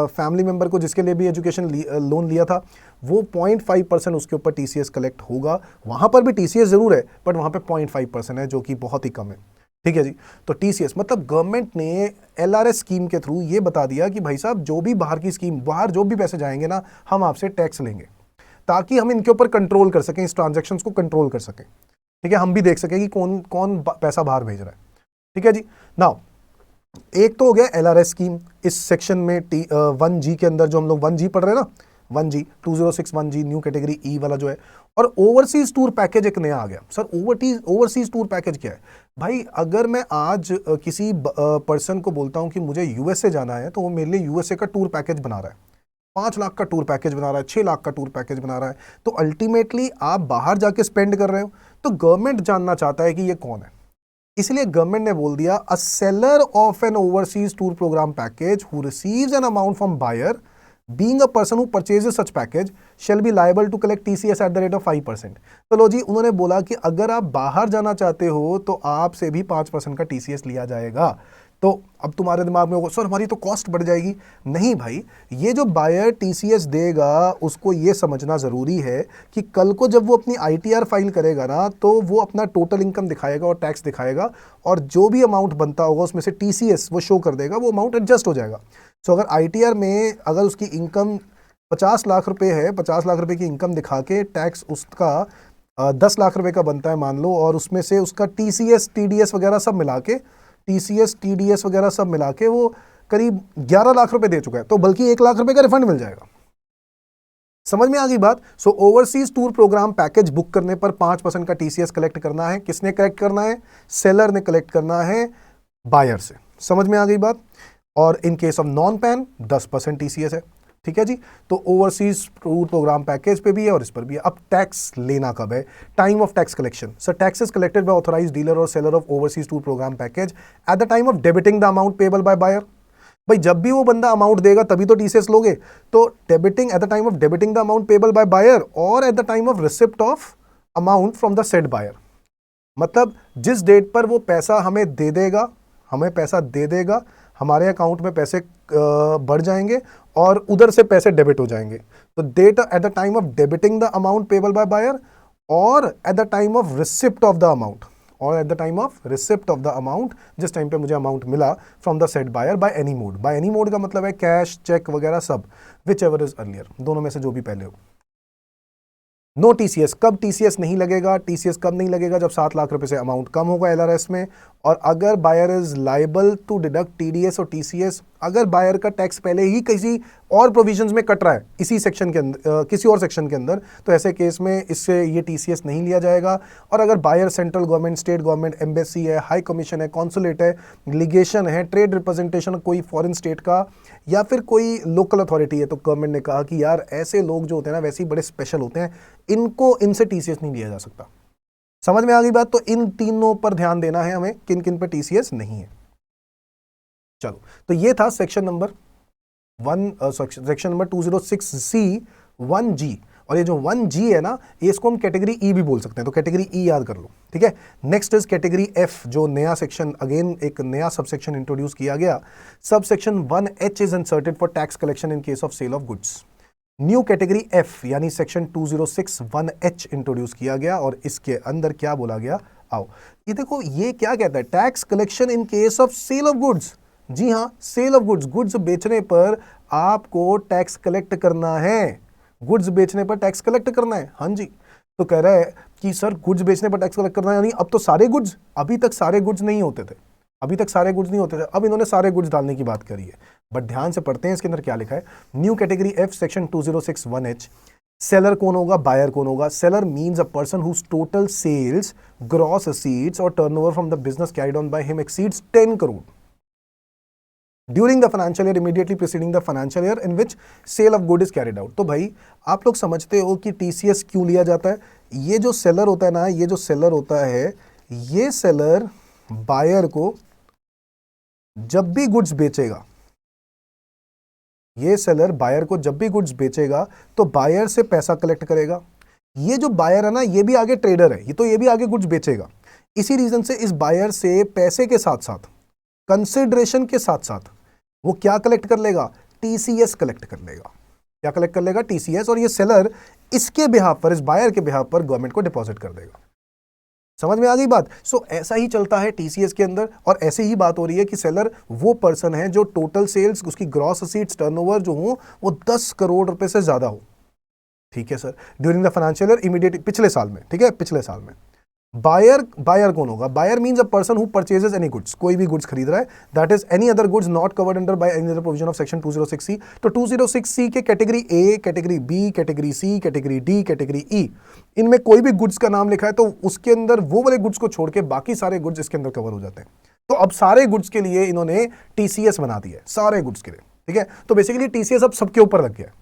फैमिली मेंबर को जिसके लिए भी एजुकेशन लोन लिया था, वो 0.5% उसके ऊपर टीसीएस कलेक्ट होगा। वहाँ पर भी टीसीएस ज़रूर है, बट वहाँ पे 0.5% है, जो कि बहुत ही कम है। ठीक है जी। तो टीसीएस मतलब गवर्नमेंट ने एलआरएस स्कीम के थ्रू ये बता दिया कि भाई साहब जो भी बाहर की स्कीम, बाहर जो भी पैसे जाएंगे ना, हम आपसे टैक्स लेंगे, ताकि हम इनके ऊपर कंट्रोल कर सकें, इस ट्रांजैक्शंस को कंट्रोल कर सकें। ठीक है, हम भी देख सकें कि कौन कौन पैसा बाहर भेज रहा है। ठीक है जी। नाउ एक तो हो गया एलआरएस स्कीम, इस सेक्शन में 1G के अंदर जो हम लोग 1G पढ़ रहे हैं ना, 1G 2061 1G न्यू कैटेगरी ई वाला जो है। और ओवरसीज टूर पैकेज एक नया आ गया। सर ओवरसीज टूर पैकेज क्या है भाई? अगर मैं आज किसी पर्सन को बोलता हूं कि मुझे यूएसए जाना है, तो वो मेरे लिए यूएसए का टूर पैकेज बना रहा है, 5 लाख का टूर पैकेज बना रहा है, 6 लाख का टूर पैकेज बना रहा है। तो अल्टीमेटली आप बाहर जाके स्पेंड कर रहे हो, तो गवर्नमेंट जानना चाहता है कि ये कौन है। इसलिए गवर्नमेंट ने बोल दिया, a seller of an overseas tour programme package who receives an amount from buyer being a person who purchases such package shall be liable to collect TCS at the rate of 5%। तो लो जी, उन्होंने बोला कि अगर आप बाहर जाना चाहते हो तो आपसे भी 5% का TCS लिया जाएगा। तो अब तुम्हारे दिमाग में होगा, सर हमारी तो कॉस्ट बढ़ जाएगी। नहीं भाई, ये जो बायर TCS देगा उसको ये समझना ज़रूरी है कि कल को जब वो अपनी ITR फाइल करेगा ना, तो वो अपना टोटल इनकम दिखाएगा और टैक्स दिखाएगा, और जो भी अमाउंट बनता होगा उसमें से TCS वो शो कर देगा, वो अमाउंट एडजस्ट हो जाएगा। सो अगर ITR में अगर उसकी इनकम 50 लाख रुपए है, 50 लाख रुपए की इनकम दिखा के टैक्स उसका 10 लाख रुपए का बनता है मान लो, और उसमें से उसका TCS TDS वगैरह सब मिला के, TCS TDS वगैरह सब मिला के वो करीब 11 लाख रुपए दे चुका है, तो बल्कि 1 लाख रुपए का रिफंड मिल जाएगा। समझ में आ गई बात? So overseas tour programme package book करने पर 5% का TCS कलेक्ट करना है। किसने कलेक्ट करना है? सेलर ने कलेक्ट करना है बायर से। समझ में आ गई बात? और in case of non PAN 10% TCS है। ठीक है जी। तो ओवरसीज टूर प्रोग्राम पैकेज पे भी है और इस पर भी है। अब टैक्स लेना कब है? Time of tax collection. Sir taxes collected by authorised dealer और seller of overseas tour programme package at the time of debiting the amount payable by buyer. भाई जब भी वो बंदा अमाउंट देगा तभी तो टीसीएस लोगे। तो debiting at the time of debiting the amount payable by buyer और at the time of receipt of amount from the said buyer, मतलब जिस डेट पर वो पैसा हमें दे देगा, हमें पैसा दे देगा, हमारे अकाउंट में पैसे बढ़ जाएंगे और उधर से पैसे डेबिट हो जाएंगे। तो date at the time of debiting the amount payable by buyer और at the time of receipt of the amount, और at the time of receipt of the amount, जिस टाइम पे मुझे अमाउंट मिला from the said buyer by any mode. By any mode का मतलब है cash, check वगैरह सब, विच एवर इज अर्लियर, दोनों में से जो भी पहले हो। नो टीसीएस, कब टीसीएस नहीं लगेगा? टीसीएस कब नहीं लगेगा? जब 7 लाख रुपए से अमाउंट कम होगा एलआरएस में, और अगर buyer is liable to deduct TDS और टीसीएस, अगर बायर का टैक्स पहले ही किसी और प्रोविजंस में कट रहा है इसी सेक्शन के अंदर, किसी और सेक्शन के अंदर, तो ऐसे केस में इससे ये टीसीएस नहीं लिया जाएगा। और अगर buyer central government, state government, embassy है, हाई कमीशन है, कॉन्सुलेट है, लिगेशन है, ट्रेड रिप्रेजेंटेशन कोई फॉरेन स्टेट का, या फिर कोई लोकल अथॉरिटी है, तो गवर्नमेंट ने कहा कि यार ऐसे लोग जो होते हैं ना वैसे ही बड़े स्पेशल होते हैं, इनसे टीसीएस नहीं लिया जा सकता। समझ में आ गई बात? तो इन तीनों पर ध्यान देना है हमें, किन किन पर टीसीएस नहीं है। चलो, तो ये था सेक्शन नंबर 206C 1G, और ये जो 1G है ना, ये इसको हम कैटेगरी ई भी बोल सकते हैं, तो कैटेगरी ई याद कर लो, ठीक है। नेक्स्ट इज कैटेगरी एफ, जो नया सेक्शन, अगेन एक नया सबसेक्शन इंट्रोड्यूस किया गया। Subsection 1H is inserted for tax collection in case of sale of goods. New category F यानी सेक्शन 206(1)H इंट्रोड्यूस किया गया, और इसके अंदर क्या बोला गया, आओ ये देखो, ये क्या कहता है, tax collection in case of sale of goods. जी हाँ, सेल ऑफ गुड्स, गुड्स बेचने पर आपको टैक्स कलेक्ट करना है, गुड्स बेचने पर टैक्स कलेक्ट करना है। हाँ जी, तो कह रहा है कि सर गुड्स बेचने पर टैक्स कलेक्ट करना है, यानी अब तो सारे गुड्स, अभी तक सारे गुड्स नहीं होते थे, अभी तक सारे गुड्स नहीं होते थे, अब इन्होंने सारे गुड्स डालने की बात करी है। बट ध्यान से पढ़ते हैं इसके अंदर क्या लिखा है। New category F section 206(1)H, seller कौन होगा, बायर कौन होगा? Seller means a person whose total sales, gross receipts और turnover from the business carried on by him exceeds 10 crore during the financial year immediately preceding the financial year in which sale of good is carried out. तो भाई आप लोग समझते हो कि TCS क्यों लिया जाता है? ये जो सेलर होता है ना, ये जो सेलर होता है, ये सेलर बायर को जब भी गुड्स बेचेगा, ये सेलर बायर को जब भी गुड्स बेचेगा तो बायर से पैसा कलेक्ट करेगा। ये जो बायर है ना, ये भी आगे ट्रेडर है, ये भी आगे गुड्स बेचेगा। इसी रीजन से इस बायर से पैसे के साथ साथ, कंसिडरेशन के साथ साथ वो क्या कलेक्ट कर लेगा? टीसीएस कलेक्ट कर लेगा। क्या कलेक्ट कर लेगा? टीसीएस। और ये सेलर इसके बिहाफ पर, इस बायर के बिहाफ पर गवर्नमेंट को डिपॉजिट कर देगा। समझ में आ गई बात? सो ऐसा ही चलता है टीसीएस के अंदर, और ऐसे ही बात हो रही है कि सेलर वो पर्सन है जो टोटल सेल्स, उसकी ग्रॉस रसीट्स, टर्नओवर जो हो वो 10 करोड़ रुपए से ज्यादा हो। ठीक है sir, during the financial year immediate, पिछले साल में, ठीक है, पिछले साल में। बायर कौन होगा? Buyer means a person who purchases any goods, कोई भी गुड्स खरीद रहा है, that is any other goods not covered under by any other provision of section 206C। तो 206C के category A, category B, category C, category D, category E, इनमें कोई भी गुड्स का नाम लिखा है तो उसके अंदर वो वाले गुड्स को छोड़ के बाकी सारे गुड्स इसके अंदर कवर हो जाते हैं। तो अब सारे गुड्स के लिए इन्होंने टीसीएस बना दिया है, सारे गुड्स के लिए, ठीक है। तो बेसिकली टीसीएस अब सबके ऊपर लग गया।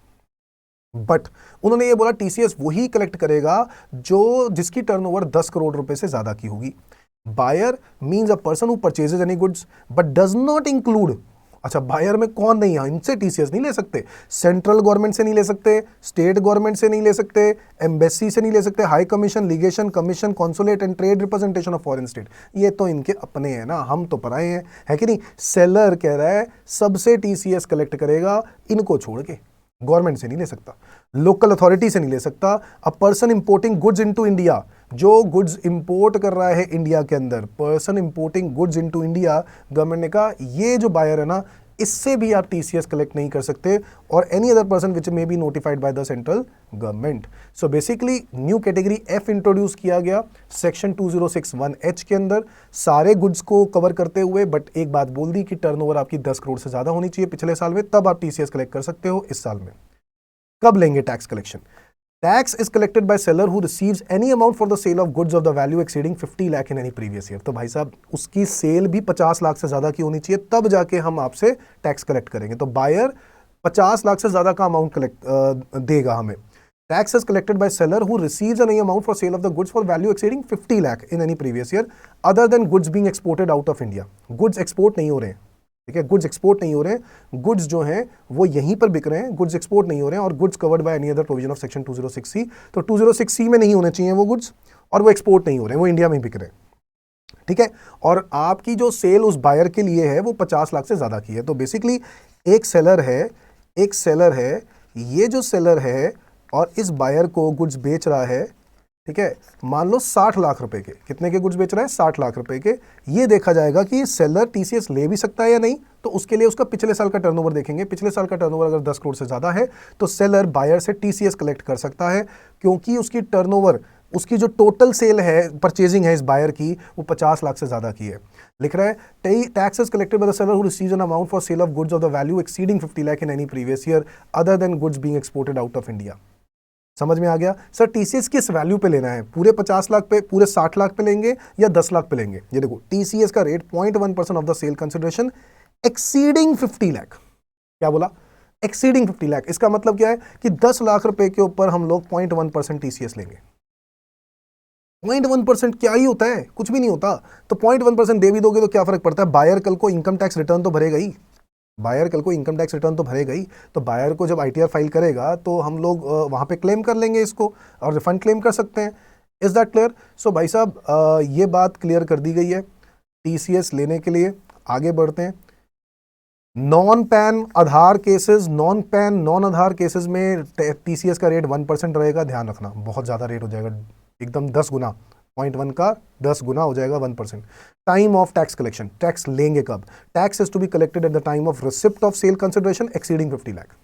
बट उन्होंने ये बोला टीसीएस वही कलेक्ट करेगा जो जिसकी टर्नओवर 10 करोड़ रुपए से ज्यादा की होगी। Buyer means a person who purchases any goods but does not include, अच्छा बायर में कौन नहीं है, इनसे टीसीएस नहीं ले सकते, सेंट्रल गवर्नमेंट से नहीं ले सकते, स्टेट गवर्नमेंट से नहीं ले सकते, एम्बेसी से नहीं ले सकते, high commission, legation, commission, consulate and trade representation of foreign state, ये तो इनके अपने हैं ना, हम तो पराए हैं, है कि नहीं। सेलर कह रहा है सबसे टीसीएस कलेक्ट करेगा, इनको छोड़ के गवर्नमेंट से नहीं ले सकता, लोकल अथॉरिटी से नहीं ले सकता। A person importing goods into India, जो गुड्स इंपोर्ट कर रहा है इंडिया के अंदर, person importing goods into India, government ने कहा ये जो बायर है ना, इससे भी आप टीसीएस कलेक्ट नहीं कर सकते, और any other person which may be notified by the central government. So basically new category F introduce किया गया सेक्शन 206(1)H के अंदर, सारे गुड्स को कवर करते हुए, बट एक बात बोल दी कि टर्नओवर आपकी 10 करोड़ से ज्यादा होनी चाहिए पिछले साल में, तब आप टीसीएस कलेक्ट कर सकते हो इस साल में। कब लेंगे tax collection? Tax is collected by seller who receives any amount for the sale of goods of the value exceeding 50 lakh in any previous year. तो भाई साहब उसकी सेल भी 50 लाख से ज्यादा की होनी चाहिए, तब जाके हम आपसे टैक्स कलेक्ट करेंगे। तो बायर 50 लाख से ज्यादा का अमाउंट कलेक्ट देगा हमें। Tax is collected by seller who receives any amount for sale of the goods for value exceeding 50 lakh in any previous year other than goods being exported out of India. Goods export नहीं हो रहे हैं, ठीक है, goods export नहीं हो रहे हैं, गुड्स जो हैं वो यहीं पर बिक रहे हैं, गुड्स एक्सपोर्ट नहीं हो रहे हैं, और goods covered by any other provision of section 206C। तो 206C में नहीं होने चाहिए वो गुड्स, और वो एक्सपोर्ट नहीं हो रहे हैं, वो इंडिया में ही बिक रहे हैं। ठीक है, और आपकी जो सेल उस बायर के लिए है वो 50 लाख से ज़्यादा की है। तो बेसिकली एक सेलर है, ये जो सेलर है और इस बायर को गुड्स बेच रहा है, ठीक है, मान लो 60 लाख रुपए के, कितने के गुड्स बेच रहा है, 60 लाख रुपए के। ये देखा जाएगा कि सेलर टीसीएस ले भी सकता है या नहीं, तो उसके लिए उसका पिछले साल का टर्नओवर देखेंगे। पिछले साल का टर्नओवर अगर 10 करोड़ से ज़्यादा है तो सेलर बायर से टीसीएस कलेक्ट कर सकता है, क्योंकि उसकी टर्नओवर, उसकी जो टोटल सेल है, परचेजिंग है इस बायर की, वो 50 लाख से ज़्यादा की है। लिख रहा है taxes collected by the seller who receives an amount for sale of goods of the value exceeding 50 lakh in any previous year other than goods being exported out of India. समझ में आ गया? सर टीसीएस किस value पे लेना है, पूरे 50 लाख पे, पूरे 60 लाख पे लेंगे या 10 लाख पे लेंगे? ये देखो टीसीएस का rate 0.1% of the cell consideration exceeding 50 lakh. क्या बोला? एक्सीडिंग 50 लाख। इसका मतलब क्या है कि 10 लाख रुपए के ऊपर हम लोग 0.1% टीसीएस लेंगे। 0.1% क्या ही होता है, कुछ भी नहीं होता। तो 0.1% दे भी दोगे तो क्या फर्क पड़ता है, बायर कल को इनकम टैक्स रिटर्न तो भरेगा ही, बायर कल को इनकम टैक्स रिटर्न तो भरेगा ही। तो बायर को जब आईटीआर फाइल करेगा तो हम लोग वहाँ पे क्लेम कर लेंगे इसको और रिफंड क्लेम कर सकते हैं। Is that clear? सो भाई साहब ये बात क्लियर कर दी गई है। टीसीएस लेने के लिए आगे बढ़ते हैं। नॉन पैन आधार केसेस, नॉन पैन नॉन आधार केसेस में टीसीएस का रेट 1% रहेगा। ध्यान रखना, बहुत ज़्यादा रेट हो जाएगा, एकदम 10 गुना, 0.1 का 10 गुना हो जाएगा 1%। Time of tax collection, tax लेंगे कब? Tax is to be collected at the time of receipt of sale consideration exceeding 50 lakh.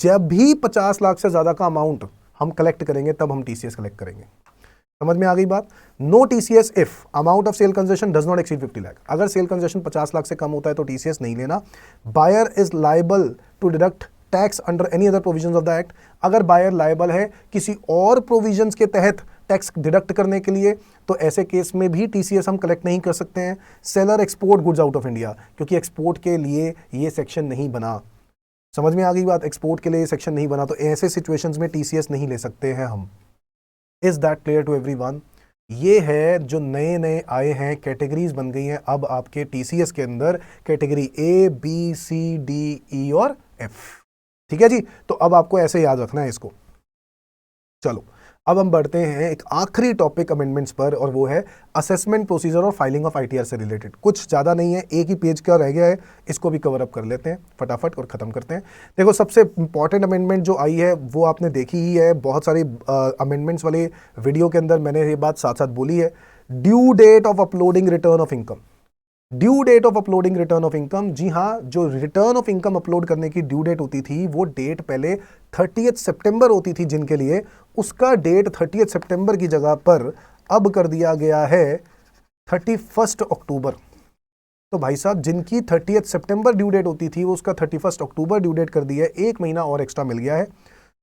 जब भी 50 लाख से ज़्यादा का अमाउंट हम कलेक्ट करेंगे तब हम टीसीएस कलेक्ट करेंगे। समझ में आ गई बात? No TCS if amount of sale concession does not exceed 50 lakh. अगर सेल कंसेशन 50 लाख से कम होता है तो टीसीएस नहीं लेना। Buyer is liable to deduct tax under any other provisions of the act. अगर बायर लायबल है किसी और प्रोविजंस के तहत टैक्स डिडक्ट करने के लिए, तो ऐसे केस में भी टीसीएस हम कलेक्ट नहीं कर सकते हैं। Seller export goods out of India, क्योंकि एक्सपोर्ट के लिए ये सेक्शन नहीं बना। समझ में आ गई बात? एक्सपोर्ट के लिए ये सेक्शन नहीं बना, तो ऐसे सिचुएशंस में टीसीएस नहीं ले सकते हैं हम। Is that clear to everyone? ये है जो नए नए आए हैं, कैटेगरीज बन गई हैं अब आपके टीसीएस के अंदर, category A B C D E और एफ। ठीक है जी, तो अब आपको ऐसे याद रखना है इसको। चलो अब हम बढ़ते हैं एक आखिरी टॉपिक अमेंडमेंट्स पर, और वो है असेसमेंट प्रोसीजर और फाइलिंग ऑफ आईटीआर से रिलेटेड। कुछ ज़्यादा नहीं है, एक ही पेज का रह गया है, इसको भी कवर अप कर लेते हैं फटाफट और ख़त्म करते हैं। देखो सबसे इंपॉर्टेंट अमेंडमेंट जो आई है वो आपने देखी ही है, बहुत सारी अमेंडमेंट्स वाले वीडियो के अंदर मैंने ये बात साथ साथ बोली है। Due date of uploading return of income, due date of uploading return of income. जी हाँ, जो रिटर्न ऑफ इनकम अपलोड करने की ड्यू डेट होती थी वो डेट पहले 30 सितंबर होती थी जिनके लिए, उसका डेट 30 सितंबर की जगह पर अब कर दिया गया है 31 अक्टूबर। तो भाई साहब जिनकी 30 सितंबर ड्यू डेट होती थी वो उसका 31 अक्टूबर ड्यू डेट कर दी है, एक महीना और एक्स्ट्रा मिल गया है।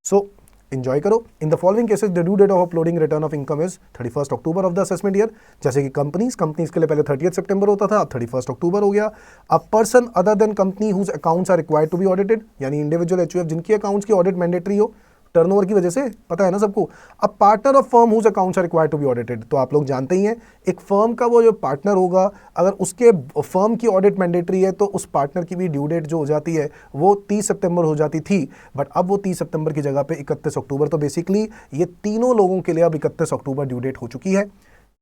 सो एंजॉय करो। In the following cases the due date of uploading return of income is 31 October of the assessment year. जैसे कि कंपनीज के लिए पहले 30 सितंबर होता था, अब 31 अक्टूबर हो गया। A person other than company whose accounts are required to be audited, यानी इंडिविजुअल एचयूएफ जिनकी अकाउंट्स की ऑडिट मैंडेटरी हो टर्नओवर की वजह से, पता है ना सबको। अब partner of firm whose accounts are required to be audited, तो आप लोग जानते ही हैं एक फर्म का वो जो पार्टनर होगा, अगर उसके फर्म की ऑडिट मैंडेटरी है तो उस पार्टनर की भी ड्यू डेट जो हो जाती है वो 30 सितंबर हो जाती थी, बट अब वो 30 सितंबर की जगह पे 31 अक्टूबर। तो बेसिकली ये तीनों लोगों के लिए अब 31 अक्टूबर ड्यू डेट हो चुकी है।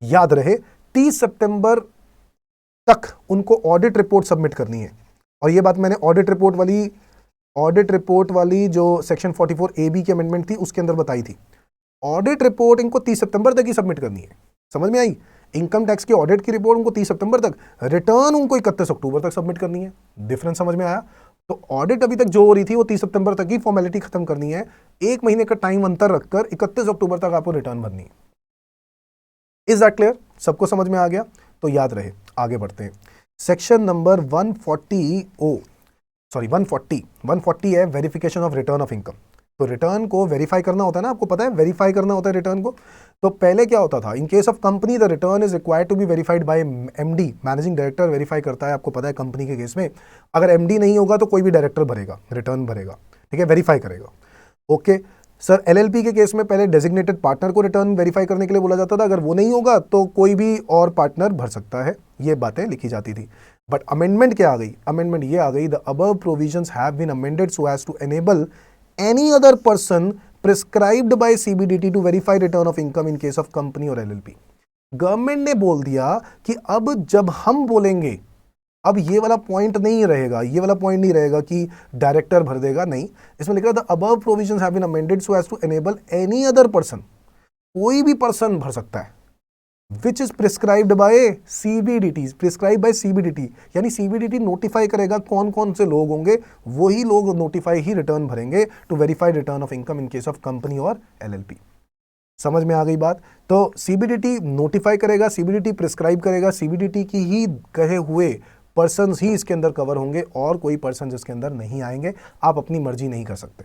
याद रहे 30 सितंबर तक उनको ऑडिट रिपोर्ट सबमिट करनी है, और ये बात मैंने ऑडिट रिपोर्ट वाली जो सेक्शन 44AB की अमेंडमेंट थी उसके अंदर बताई थी। ऑडिट रिपोर्ट इनको 30 सितंबर तक ही सबमिट करनी है। समझ में आई? इनकम टैक्स की ऑडिट की रिपोर्ट उनको 30 सितंबर तक, रिटर्न उनको 31 अक्टूबर तक सबमिट करनी है। डिफरेंस समझ में आया? तो ऑडिट अभी तक जो हो रही थी वो 30 सितंबर तक ही फॉर्मेलिटी खत्म करनी है, एक महीने का टाइम अंतर रखकर 31 अक्टूबर तक आपको रिटर्न भरनी है। Is that clear? सबको समझ में आ गया? तो याद रहे, आगे बढ़ते हैं। सेक्शन नंबर 140 है verification of return of income. तो रिटर्न को वेरीफाई करना होता है ना, आपको पता है वेरीफाई करना होता है रिटर्न को। तो पहले क्या होता था, in case of company the return is required to be verified by MD, managing director verify करता है। आपको पता है कंपनी के केस में अगर एमडी नहीं होगा तो कोई भी डायरेक्टर भरेगा, रिटर्न भरेगा, ठीक है, वेरीफाई करेगा। ओके सर, एलएलपी के केस में पहले डेजिग्नेटेड पार्टनर को रिटर्न वेरीफाई करने के लिए बोला जाता था, अगर वो नहीं होगा तो कोई भी और पार्टनर भर सकता है, ये बातें लिखी जाती थी। बट अमेंडमेंट क्या आ गई, अमेंडमेंट ये आ गई, the above provisions have been amended so as to enable any other person prescribed by CBDT to verify return of income in case of company और एलएलपी। गवर्नमेंट ने बोल दिया कि अब जब हम बोलेंगे, अब ये वाला पॉइंट नहीं रहेगा, ये वाला पॉइंट नहीं रहेगा कि डायरेक्टर भर देगा, नहीं, इसमें लिखा था above provisions have been amended so as to enable any other person, कोई भी पर्सन भर सकता है, which is prescribed by CBDT, prescribe by CBDT, यानी सीबीडीटी नोटिफाई करेगा कौन कौन से लोग होंगे, वही लोग नोटिफाई ही रिटर्न भरेंगे to verify return of income in case of company और एलएलपी। समझ में आ गई बात? तो सीबीडीटी नोटिफाई करेगा, सीबीडीटी प्रिस्क्राइब करेगा, सीबीडीटी की ही कहे हुए पर्सन ही इसके अंदर कवर होंगे और कोई पर्सन इसके अंदर नहीं आएंगे, आप अपनी मर्जी नहीं कर सकते।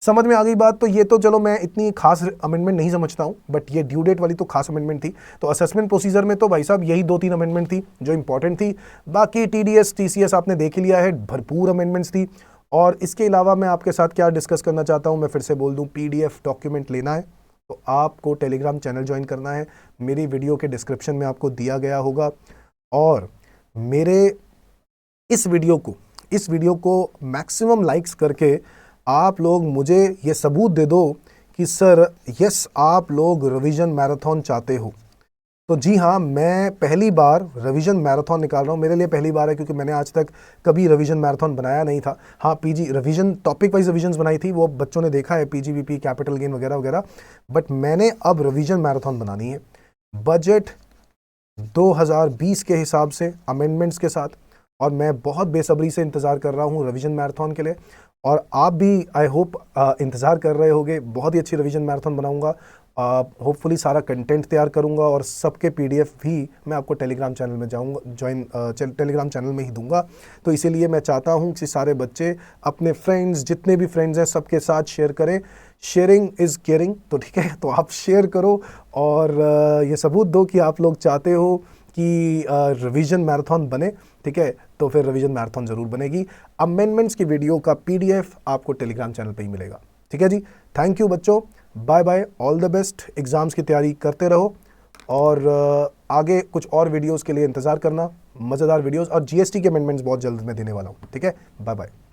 समझ में आ गई बात? तो ये तो चलो मैं इतनी खास अमेंडमेंट नहीं समझता हूँ, बट ये ड्यू डेट वाली तो खास अमेंडमेंट थी। तो असेसमेंट प्रोसीजर में तो भाई साहब यही 2-3 अमेंडमेंट थी जो इंपॉर्टेंट थी। बाकी टीडीएस टीसीएस आपने देख ही लिया है, भरपूर अमेंडमेंट्स थी। और इसके अलावा मैं आपके साथ क्या डिस्कस करना चाहता हूँ, मैं फिर से बोल दूँ, पीडीएफ डॉक्यूमेंट लेना है तो आपको टेलीग्राम चैनल ज्वाइन करना है, मेरी वीडियो के डिस्क्रिप्शन में आपको दिया गया होगा। और मेरे इस वीडियो को मैक्सिमम लाइक्स करके आप लोग मुझे ये सबूत दे दो कि सर यस आप लोग रिवीजन मैराथन चाहते हो। तो जी हाँ, मैं पहली बार रिवीजन मैराथन निकाल रहा हूँ, मेरे लिए पहली बार है क्योंकि मैंने आज तक कभी रिवीजन मैराथन बनाया नहीं था। हाँ, PG revision topic wise revisions बनाई थी, वो बच्चों ने देखा है, पीजीबीपी, कैपिटल गेन वगैरह वगैरह, बट मैंने अब रिवीजन मैराथन बनानी है बजट 2020 के हिसाब से अमेंडमेंट्स के साथ। और मैं बहुत बेसब्री से इंतज़ार कर रहा हूँ रिवीजन मैराथन के लिए, और आप भी आई होप इंतज़ार कर रहे होगे। बहुत ही अच्छी रिवीजन मैराथन बनाऊंगा, होपफुली सारा कंटेंट तैयार करूंगा और सबके पीडीएफ भी मैं आपको टेलीग्राम चैनल में टेलीग्राम चैनल में ही दूंगा। तो इसीलिए मैं चाहता हूं कि सारे बच्चे अपने फ्रेंड्स, जितने भी फ्रेंड्स हैं, सबके साथ शेयर करें। शेयरिंग इज़ केयरिंग, तो ठीक है, तो आप शेयर करो और ये सबूत दो कि आप लोग चाहते हो कि रिवीजन मैराथन बने, ठीक है। तो फिर रिवीजन मैराथन ज़रूर बनेगी। अमेंडमेंट्स की वीडियो का पीडीएफ आपको टेलीग्राम चैनल पे ही मिलेगा, ठीक है जी। थैंक यू बच्चों, bye bye, all the best. Exams की तैयारी करते रहो और आगे कुछ और वीडियोस के लिए इंतज़ार करना, मज़ेदार वीडियोस, और जीएसटी के अमेंडमेंट्स बहुत जल्द मैं देने वाला हूँ, ठीक है। Bye bye.